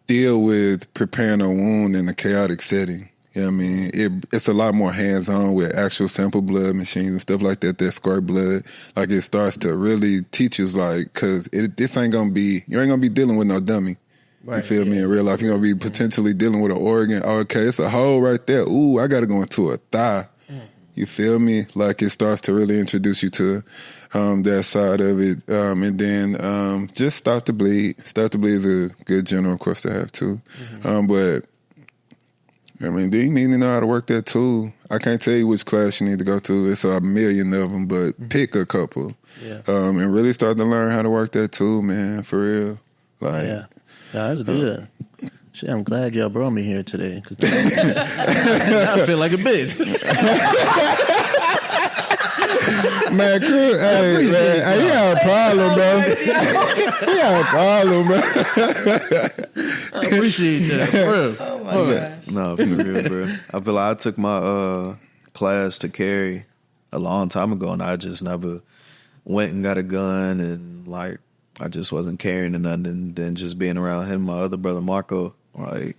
deal with preparing a wound in a chaotic setting. You know what I mean? It's a lot more hands-on with actual sample blood machines and stuff like that squirt blood. Like, it starts to really teach you, like, because this ain't going to be, you ain't going to be dealing with no dummy. Right, you feel me? In real life, you're going to be potentially dealing with an organ. Okay, it's a hole right there. Ooh, I got to go into a thigh. You feel me? Like, it starts to really introduce you to that side of it. And then just start to bleed. Start to bleed is a good general course to have, too. But, I mean, then you need to know how to work that tool. I can't tell you which class you need to go to. It's a million of them, but pick a couple. Yeah. And really start to learn how to work that tool, man, for real. Like, yeah, that's good. Shit, I'm glad y'all brought me here today. Cause I feel like a bitch. Man, Cruz, hey, you got a problem, bro. You got a problem, bro. I appreciate that, bro. Oh my God. No, for real, bro. I feel like I took my class to carry a long time ago, and I just never went and got a gun, and like I just wasn't carrying nothing. And then just being around him, my other brother Marco, like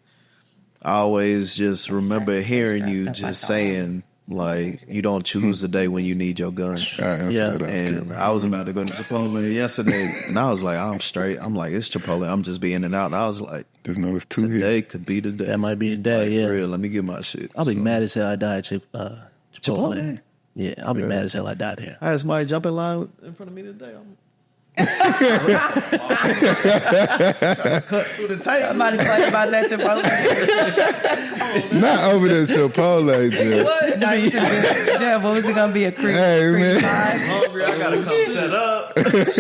I always just remember hearing you just saying, like, you don't choose the day when you need your gun. And I was about to go to Chipotle yesterday, and I was like, I'm straight. I'm like, it's Chipotle. I'm just be in and out. And I was like, there's no, it's two today here. Could be the day. That might be the day, like, yeah. For real, let me get my shit. I'll be mad as hell I died at Chipotle. Yeah, I'll be mad as hell I died here. I had somebody jump in line in front of me today. Cut through the table. Somebody talking about that Chipotle. Not over the Chipotle, Jeff. What? Jeff, what was it going to be? A cream? Hey, man. I'm hungry. I gotta come set up. Get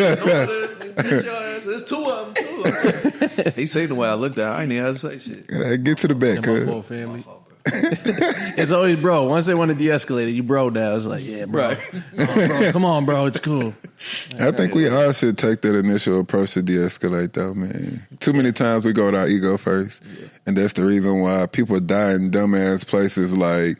your ass. There's two of them, too. He said the way I looked at her, I ain't even have to say shit. Get to the back, cuz. Family. It's always bro. Once they want to de-escalate it, you bro down. It's like, yeah, bro. Right. Oh, bro. Come on, bro. It's cool. I think we all should take that initial approach to de-escalate, though, man. Too many times we go with our ego first, and that's the reason why people die in dumbass places. Like,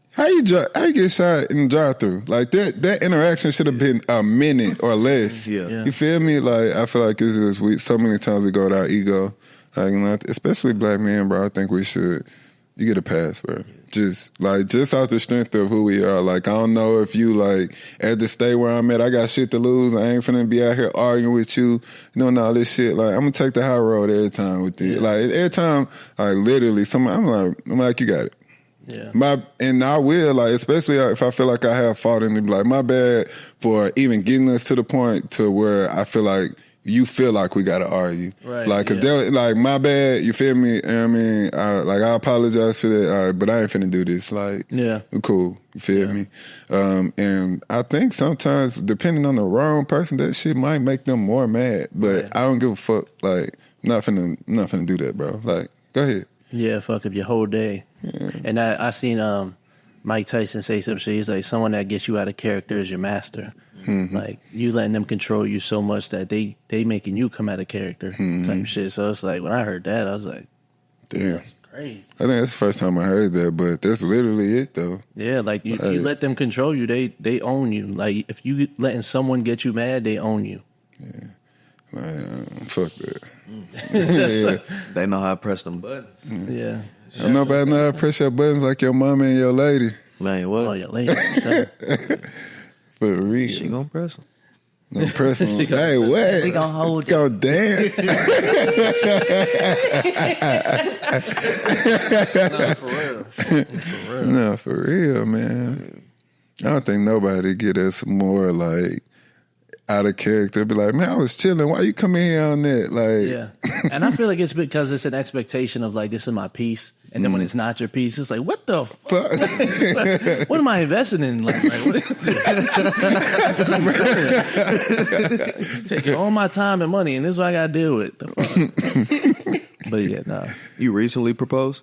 how you get shot in the drive-through? Like that interaction should have been a minute or less. Yeah. You feel me? Like, I feel like it's just so many times we go with our ego, like, especially black men, bro. I think we should. You get a pass, bro. Just off the strength of who we are. Like, I don't know if you, like, at the state where I'm at, I got shit to lose. I ain't finna be out here arguing with you, doing all this shit. Like, I'm gonna take the high road every time with you. Like, every time, like, literally, I'm like, you got it. Yeah. And I will, like, especially if I feel like I have fought and be like, my bad for even getting us to the point to where I feel like you feel like we gotta argue, right? Like, cause they're like, my bad. You feel me? I mean, I apologize for that, but I ain't finna do this. Like, we're cool. You feel me? And I think sometimes, depending on the wrong person, that shit might make them more mad. But I don't give a fuck. Like, I'm not finna do that, bro. Like, go ahead. Yeah, fuck up your whole day. Yeah. And I seen Mike Tyson say some shit. He's like, someone that gets you out of character is your master. Mm-hmm. Like, you letting them control you so much that they making you come out of character type shit. So it's like, when I heard that, I was like, damn, that's crazy. I think that's the first time I heard that, but that's literally it, though. Yeah, like, if you let them control you, they own you. Like, if you letting someone get you mad, they own you. Yeah. Man, fuck that. They know how to press them buttons. Yeah. Don't nobody know how to press your buttons like your mama and your lady. Man, what? Oh, your lady. For real. She gonna press them. No press them. Hey, what? We gonna hold go dance. Nah, for real. For real. No, for real, man. I don't think nobody get us more, like, out of character. Be like, man, I was chilling. Why you come in here on that? Like, yeah. And I feel like it's because it's an expectation of, like, this is my piece. And then when it's not your piece, it's like, what the fuck? What am I investing in? Like what is this? Taking all my time and money, and this is what I got to deal with. The fuck? But yeah, no. You recently proposed?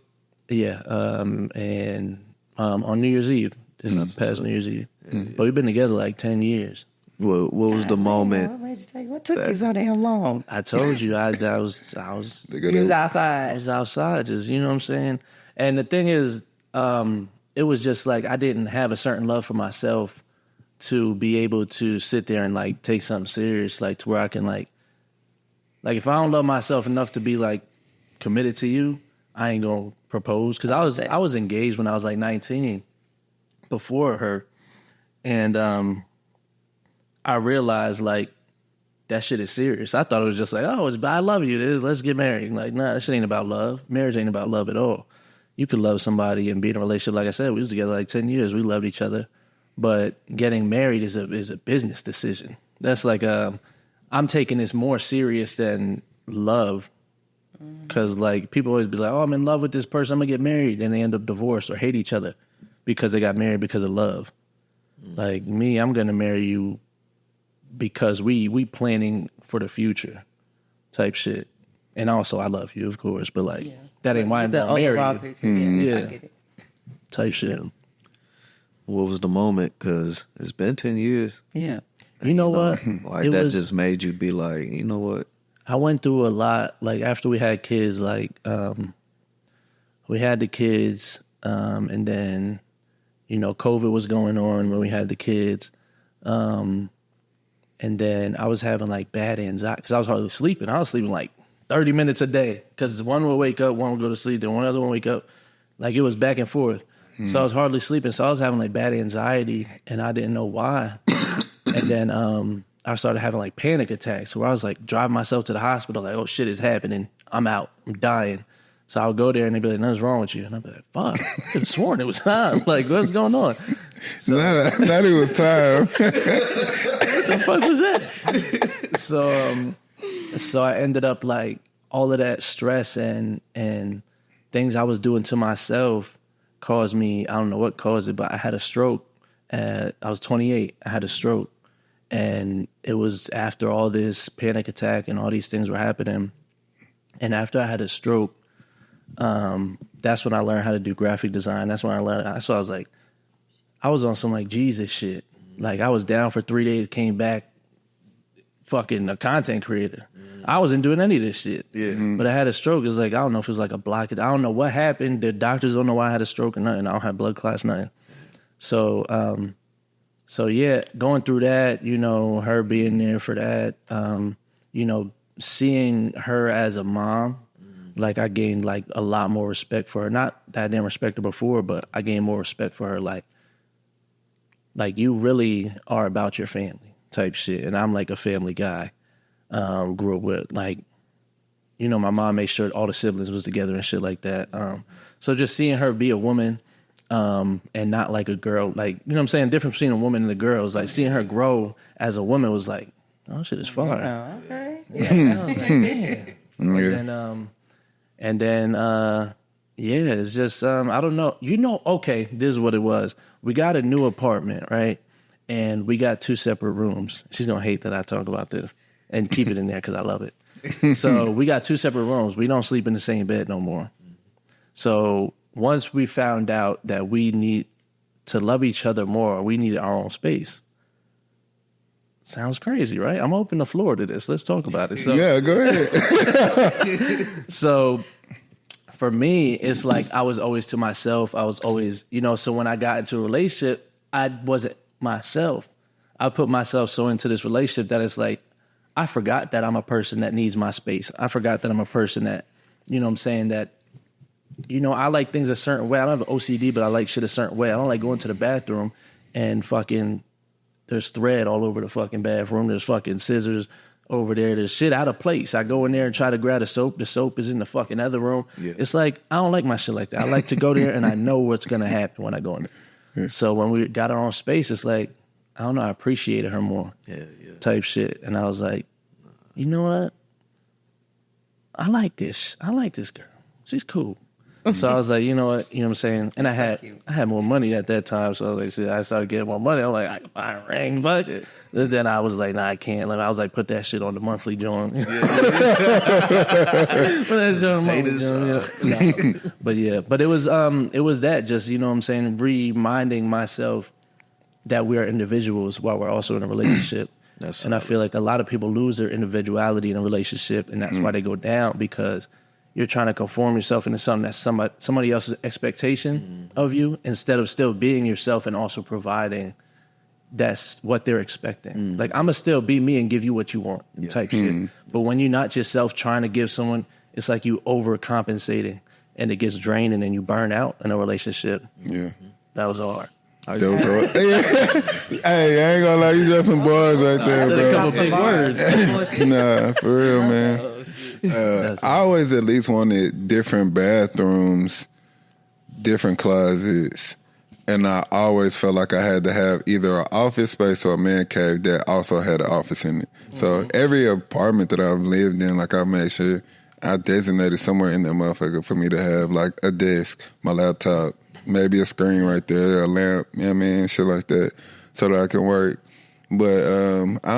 Yeah, and on New Year's Eve, this past New Year's Eve. But we've been together like 10 years. What was the moment? What took you so damn long? I told you, I was You was outside. I was outside, just, you know what I'm saying? And the thing is, it was just like I didn't have a certain love for myself to be able to sit there and, like, take something serious, like, to where I can, like if I don't love myself enough to be, like, committed to you, I ain't gonna proposed because I was engaged when I was like 19 before her, and I realized like that shit is serious. I thought it was just like, oh, I love you, let's get married. Like, nah, that shit ain't about love. Marriage ain't about love at all. You could love somebody and be in a relationship. Like I said, we was together like 10 years. We loved each other, but getting married is a business decision. That's like I'm taking this more serious than love. Because, like, people always be like, oh, I'm in love with this person, I'm going to get married. And they end up divorced or hate each other because they got married because of love. Like, me, I'm going to marry you because we planning for the future type shit. And also, I love you, of course. But, like, that ain't why I'm going to marry you. I get it. Type shit. What was the moment? Because it's been 10 years. Yeah. You know what? Like, that just made you be like, you know what? I went through a lot, like, after we had kids, like, we had the kids, and then, you know, COVID was going on when we had the kids, and then I was having, like, bad anxiety, because I was hardly sleeping. I was sleeping, like, 30 minutes a day, because one would wake up, one would go to sleep, then one other one would wake up. Like, it was back and forth. So I was hardly sleeping, so I was having, like, bad anxiety, and I didn't know why. And then, I started having like panic attacks where I was like driving myself to the hospital, like, oh shit is happening. I'm out. I'm dying. So I would go there and they'd be like, nothing's wrong with you. And I'd be like, fuck, I could have sworn it was time. Like, what's going on? So, not it was time. What the fuck was that? So I ended up like all of that stress and things I was doing to myself caused me, I don't know what caused it, but I had a stroke. I was 28. I had a stroke. And it was after all this panic attack and all these things were happening. And after I had a stroke, that's when I learned how to do graphic design. That's when I learned. So I was like, I was on some like Jesus shit. Like I was down for 3 days, came back, fucking a content creator. I wasn't doing any of this shit. Yeah. But I had a stroke. It was like, I don't know if it was like a blockage. I don't know what happened. The doctors don't know why I had a stroke or nothing. I don't have blood clots, nothing. So yeah, going through that, you know, her being there for that, you know, seeing her as a mom, like I gained like a lot more respect for her. Not that I didn't respect her before, but I gained more respect for her. Like you really are about your family type shit. And I'm like a family guy. Grew up with like, you know, my mom made sure all the siblings was together and shit like that. So just seeing her be a woman, and not like a girl, like, you know what I'm saying? Difference between a woman and a girl is like seeing her grow as a woman was like, oh shit is fire. Oh, okay. Yeah, I was like, damn. And then, yeah, it's just, I don't know. You know, okay, this is what it was. We got a new apartment, right? And we got 2 separate rooms. She's going to hate that I talk about this and keep it in there because I love it. So we got 2 separate rooms. We don't sleep in the same bed no more. So once we found out that we need to love each other more, we needed our own space. Sounds crazy, right? I'm open the floor to this. Let's talk about it. So, yeah, go ahead. So for me, it's like I was always to myself. I was always, you know, so when I got into a relationship, I wasn't myself. I put myself so into this relationship that it's like, I forgot that I'm a person that needs my space. I forgot that I'm a person that, you know what I'm saying, that, you know, I like things a certain way. I don't have OCD, but I like shit a certain way. I don't like going to the bathroom and fucking there's thread all over the fucking bathroom. There's fucking scissors over there. There's shit out of place. I go in there and try to grab the soap. The soap is in the fucking other room. Yeah. It's like, I don't like my shit like that. I like to go there and I know what's going to happen when I go in there. Yeah. So when we got our own space, it's like, I don't know, I appreciated her more. Yeah. Type shit. And I was like, you know what? I like this. I like this girl. She's cool. So I was like, you know what? You know what I'm saying? And I had more money at that time. So like, I started getting more money. I'm like, I can buy a ring, but then I was like, nah, I can't. Like, I was like, put that shit on the monthly joint. Put that shit on the monthly joint. But yeah, but it was that just, you know what I'm saying, reminding myself that we are individuals while we're also in a relationship. And I feel like a lot of people lose their individuality in a relationship, and that's why they go down, because you're trying to conform yourself into something that's somebody else's expectation of you, instead of still being yourself and also providing that's what they're expecting. Like, I'm going to still be me and give you what you want type shit. But when you're not yourself trying to give someone, it's like you overcompensating. and it gets drained and then you burn out in a relationship. Yeah. That was hard. That was hard. Hey, I ain't gonna lie, you just some bars right there, I said bro. a couple big words. Nah, for real, man. I always at least wanted different bathrooms, different closets, and I always felt like I had to have either an office space or a man cave that also had an office in it. So every apartment that I've lived in, like I made sure I designated somewhere in that motherfucker for me to have like a desk, my laptop, maybe a screen right there, a lamp, you know what I mean, shit like that, so that I can work. But I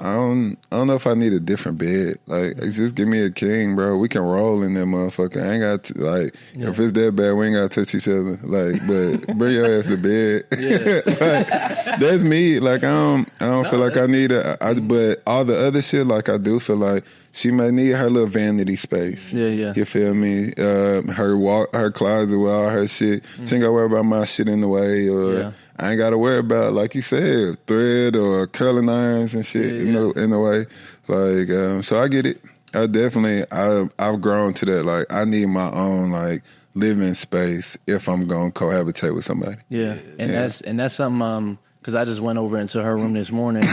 don't know if I need a different bed. Like, just give me a king, bro. We can roll in that motherfucker. I ain't got to, like, if it's that bad, we ain't got to touch each other. Like, but bring your ass to bed. Like, that's me. Like, I don't feel like I need but all the other shit, like, I do feel like she may need her little vanity space. Yeah. You feel me? Her closet with all her shit. She ain't gotta worry about my shit in the way, or I ain't gotta worry about, like you said, thread or curling irons and shit in the way. Like, so I get it. I've grown to that. Like, I need my own, like, living space if I'm gonna cohabitate with somebody. Yeah, and that's something. Because I just went over into her room this morning,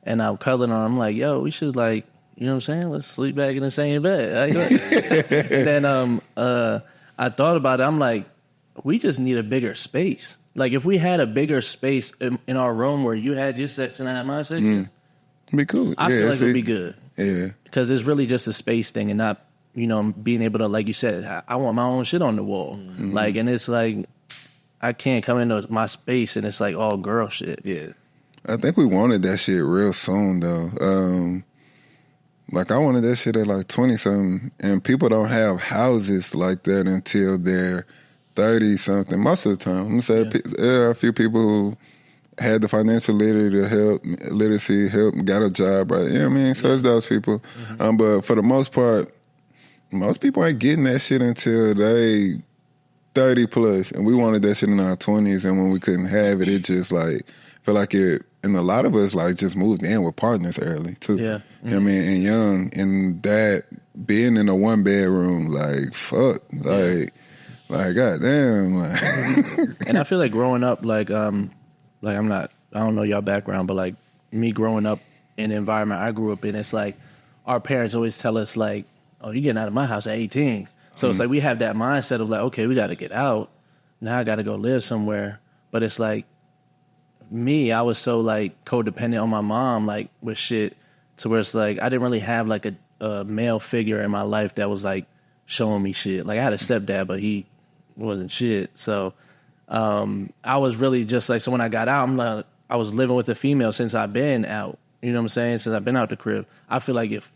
and I was cuddling on her. I'm like, yo, we should, like, you know what I'm saying? Let's sleep back in the same bed. Then I thought about it. I'm like, we just need a bigger space. Like, if we had a bigger space in our room where you had your section, I had my section, be cool. I feel like it would be good. Yeah. Because it's really just a space thing and not, you know, being able to, like you said, I want my own shit on the wall. Like, and it's like, I can't come into my space and it's like all girl shit. Yeah. I think we wanted that shit real soon, though. Like, I wanted that shit at like 20-something, and people don't have houses like that until they're 30-something. Most of the time. I'm going to say there are a few people who had the financial literacy help, got a job, right? You know what I mean? So it's those people. But for the most part, most people ain't getting that shit until they 30 plus, and we wanted that shit in our 20s, and when we couldn't have it, it just like feel like it. And a lot of us like just moved in with partners early too. Yeah. You know what I mean? And young, and that being in a one bedroom, like fuck, like goddamn, like. And I feel like growing up, like I don't know y'all background, but like me growing up in the environment I grew up in, it's like our parents always tell us like, oh, you getting out of my house at 18. So it's like we have that mindset of like, okay, we got to get out. Now I got to go live somewhere. But it's like, me, I was so like codependent on my mom, like with shit, to where it's like I didn't really have like a male figure in my life that was like showing me shit. Like I had a stepdad, but he wasn't shit. So I was really just like, so when I got out, I'm like, I was living with a female since I've been out. You know what I'm saying? Since I've been out the crib. I feel like if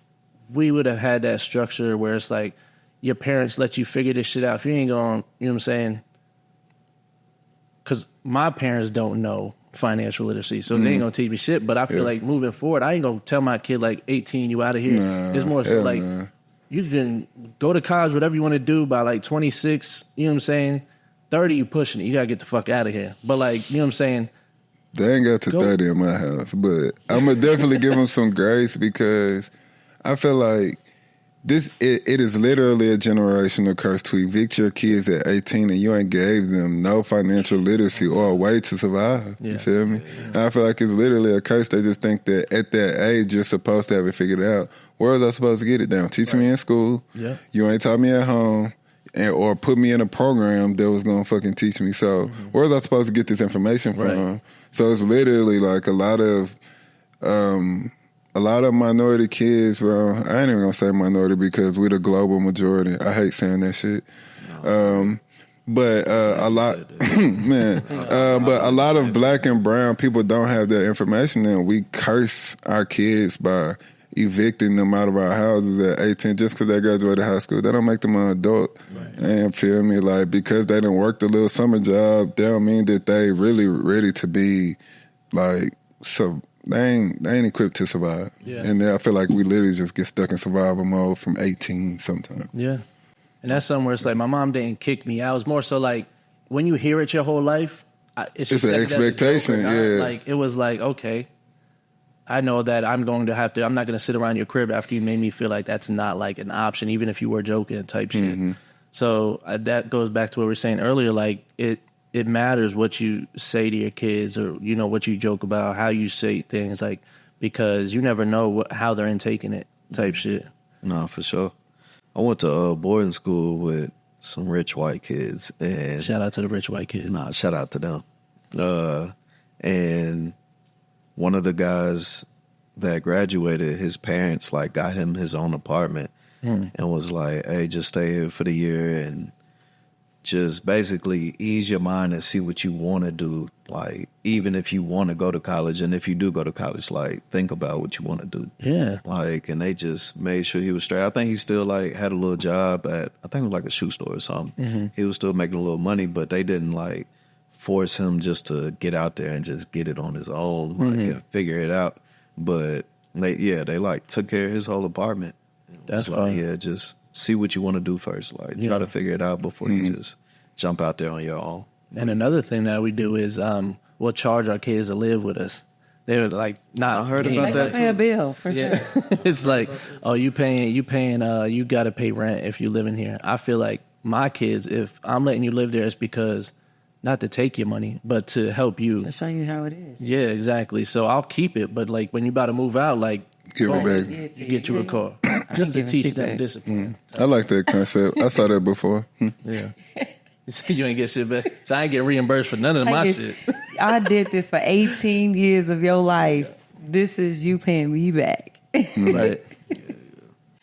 we would have had that structure where it's like your parents let you figure this shit out, if you ain't going, you know what I'm saying? Because my parents don't know financial literacy, so they ain't gonna teach me shit. But I feel like moving forward, I ain't gonna tell my kid like 18, you out of here. It's more so like you can go to college, whatever you want to do by like 26. You know what I'm saying? 30, you pushing it. You gotta get the fuck out of here. But like, you know what I'm saying? They ain't got to 30 in my house, but I'm gonna definitely give them some grace because I feel like it is literally a generational curse to evict your kids at 18 and you ain't gave them no financial literacy or a way to survive. You feel me? And I feel like it's literally a curse. They just think that at that age you're supposed to have it figured out. Where was I supposed to get it down? Teach me in school. Yeah. You ain't taught me at home. Or put me in a program that was gonna fucking teach me. So where was I supposed to get this information from? So it's literally like a lot of minority kids. Well, I ain't even gonna say minority because we're the global majority. I hate saying that shit. But a lot, but a lot of black and brown people don't have that information, and we curse our kids by evicting them out of our houses at 18 just because they graduated high school. That don't make them an adult. And feel me? Like, because they done worked a little summer job, that don't mean that they really ready to be like, so they ain't equipped to survive. And I feel like we literally just get stuck in survival mode from 18 sometimes. And that's something where it's like my mom didn't kick me out. It was more so like when you hear it your whole life, it's an expectation. Like it was like, okay, I know that I'm not going to sit around your crib after you made me feel like that's not like an option, even if you were joking type shit. So that goes back to what we were saying earlier. Like it matters what you say to your kids, or what you joke about, how you say things, like because you never know how they're intaking it, type shit. No, for sure. I went to boarding school with some rich white kids, and Shout out to the rich white kids. nah, shout out to them. And one of the guys that graduated, his parents like got him his own apartment and was like, "Hey, just stay here for the year and just basically ease your mind and see what you want to do. Like, even if you want to go to college, and if you do go to college, like, think about what you want to do." Yeah. Like, and they just made sure he was straight. I think he still like had a little job at, I think it was like a shoe store or something. He was still making a little money, but they didn't like force him just to get out there and just get it on his own, like, and figure it out. But they like took care of his whole apartment. That's like, fine. yeah, just see what you want to do first. Like, try to figure it out before you just jump out there on your own. And another thing that we do is we'll charge our kids to live with us. They were like, not. I heard about that Pay a too. bill for sure. It's like, oh, you paying, you got to pay rent if you live in here. I feel like my kids, if I'm letting you live there, it's because not to take your money, but to help you. To show you how it is. Yeah, exactly. So I'll keep it, but like when you about to move out, like Give it back. you get you a car just to give a teach shit them back. discipline. I like that concept. I saw that before. Yeah. You ain't get shit back. So I ain't get reimbursed for none of my shit. I did this for 18 years of your life. This is you paying me back. Right.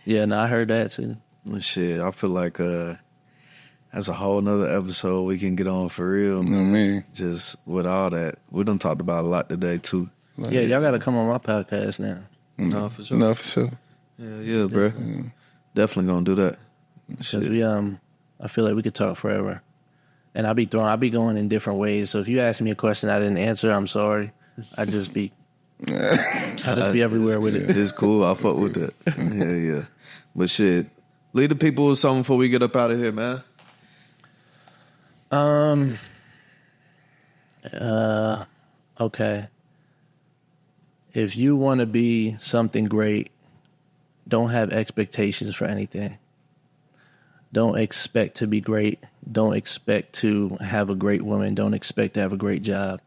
Yeah, no, I heard that too. Well, shit, I feel like that's a whole nother episode we can get on for real. You know what I mean? Just with all that. We done talked about a lot today too. Yeah, y'all got to come on my podcast now. No, for sure. No, for sure. Yeah, bro. Definitely gonna do that. Because we I feel like we could talk forever, and I'll be going in different ways. So if you ask me a question I didn't answer, I'm sorry. I just be everywhere with it. It's cool. I fuck with that. Yeah. But shit, leave the people with something before we get up out of here, man. Okay. If you want to be something great, don't have expectations for anything. Don't expect to be great. Don't expect to have a great woman. Don't expect to have a great job.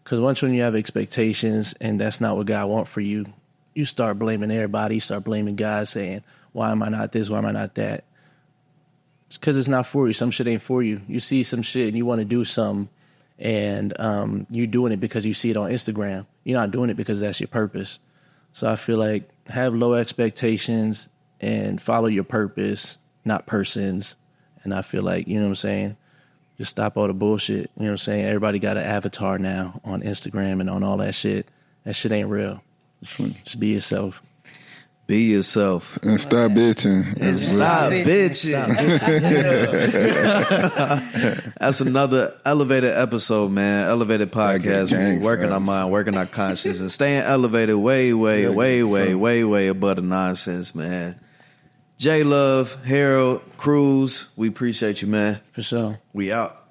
Because once when you have expectations and that's not what God wants for you, you start blaming everybody. You start blaming God, saying, why am I not this? Why am I not that? It's because it's not for you. Some shit ain't for you. You see some shit and you want to do something, and you're doing it because you see it on Instagram. You're not doing it because that's your purpose. So I feel like have low expectations and follow your purpose, not persons. And I feel like, you know what I'm saying, just stop all the bullshit. You know what I'm saying? Everybody got an avatar now on Instagram and on all that shit. That shit ain't real. Just be yourself. Be yourself. And stop bitching. And stop bitching. That's another elevated episode, man. Elevated podcast. Gang We're working our mind, working our conscience, and staying elevated way above the nonsense, man. J Love, Harold, Cruz, we appreciate you, man. For sure. We out.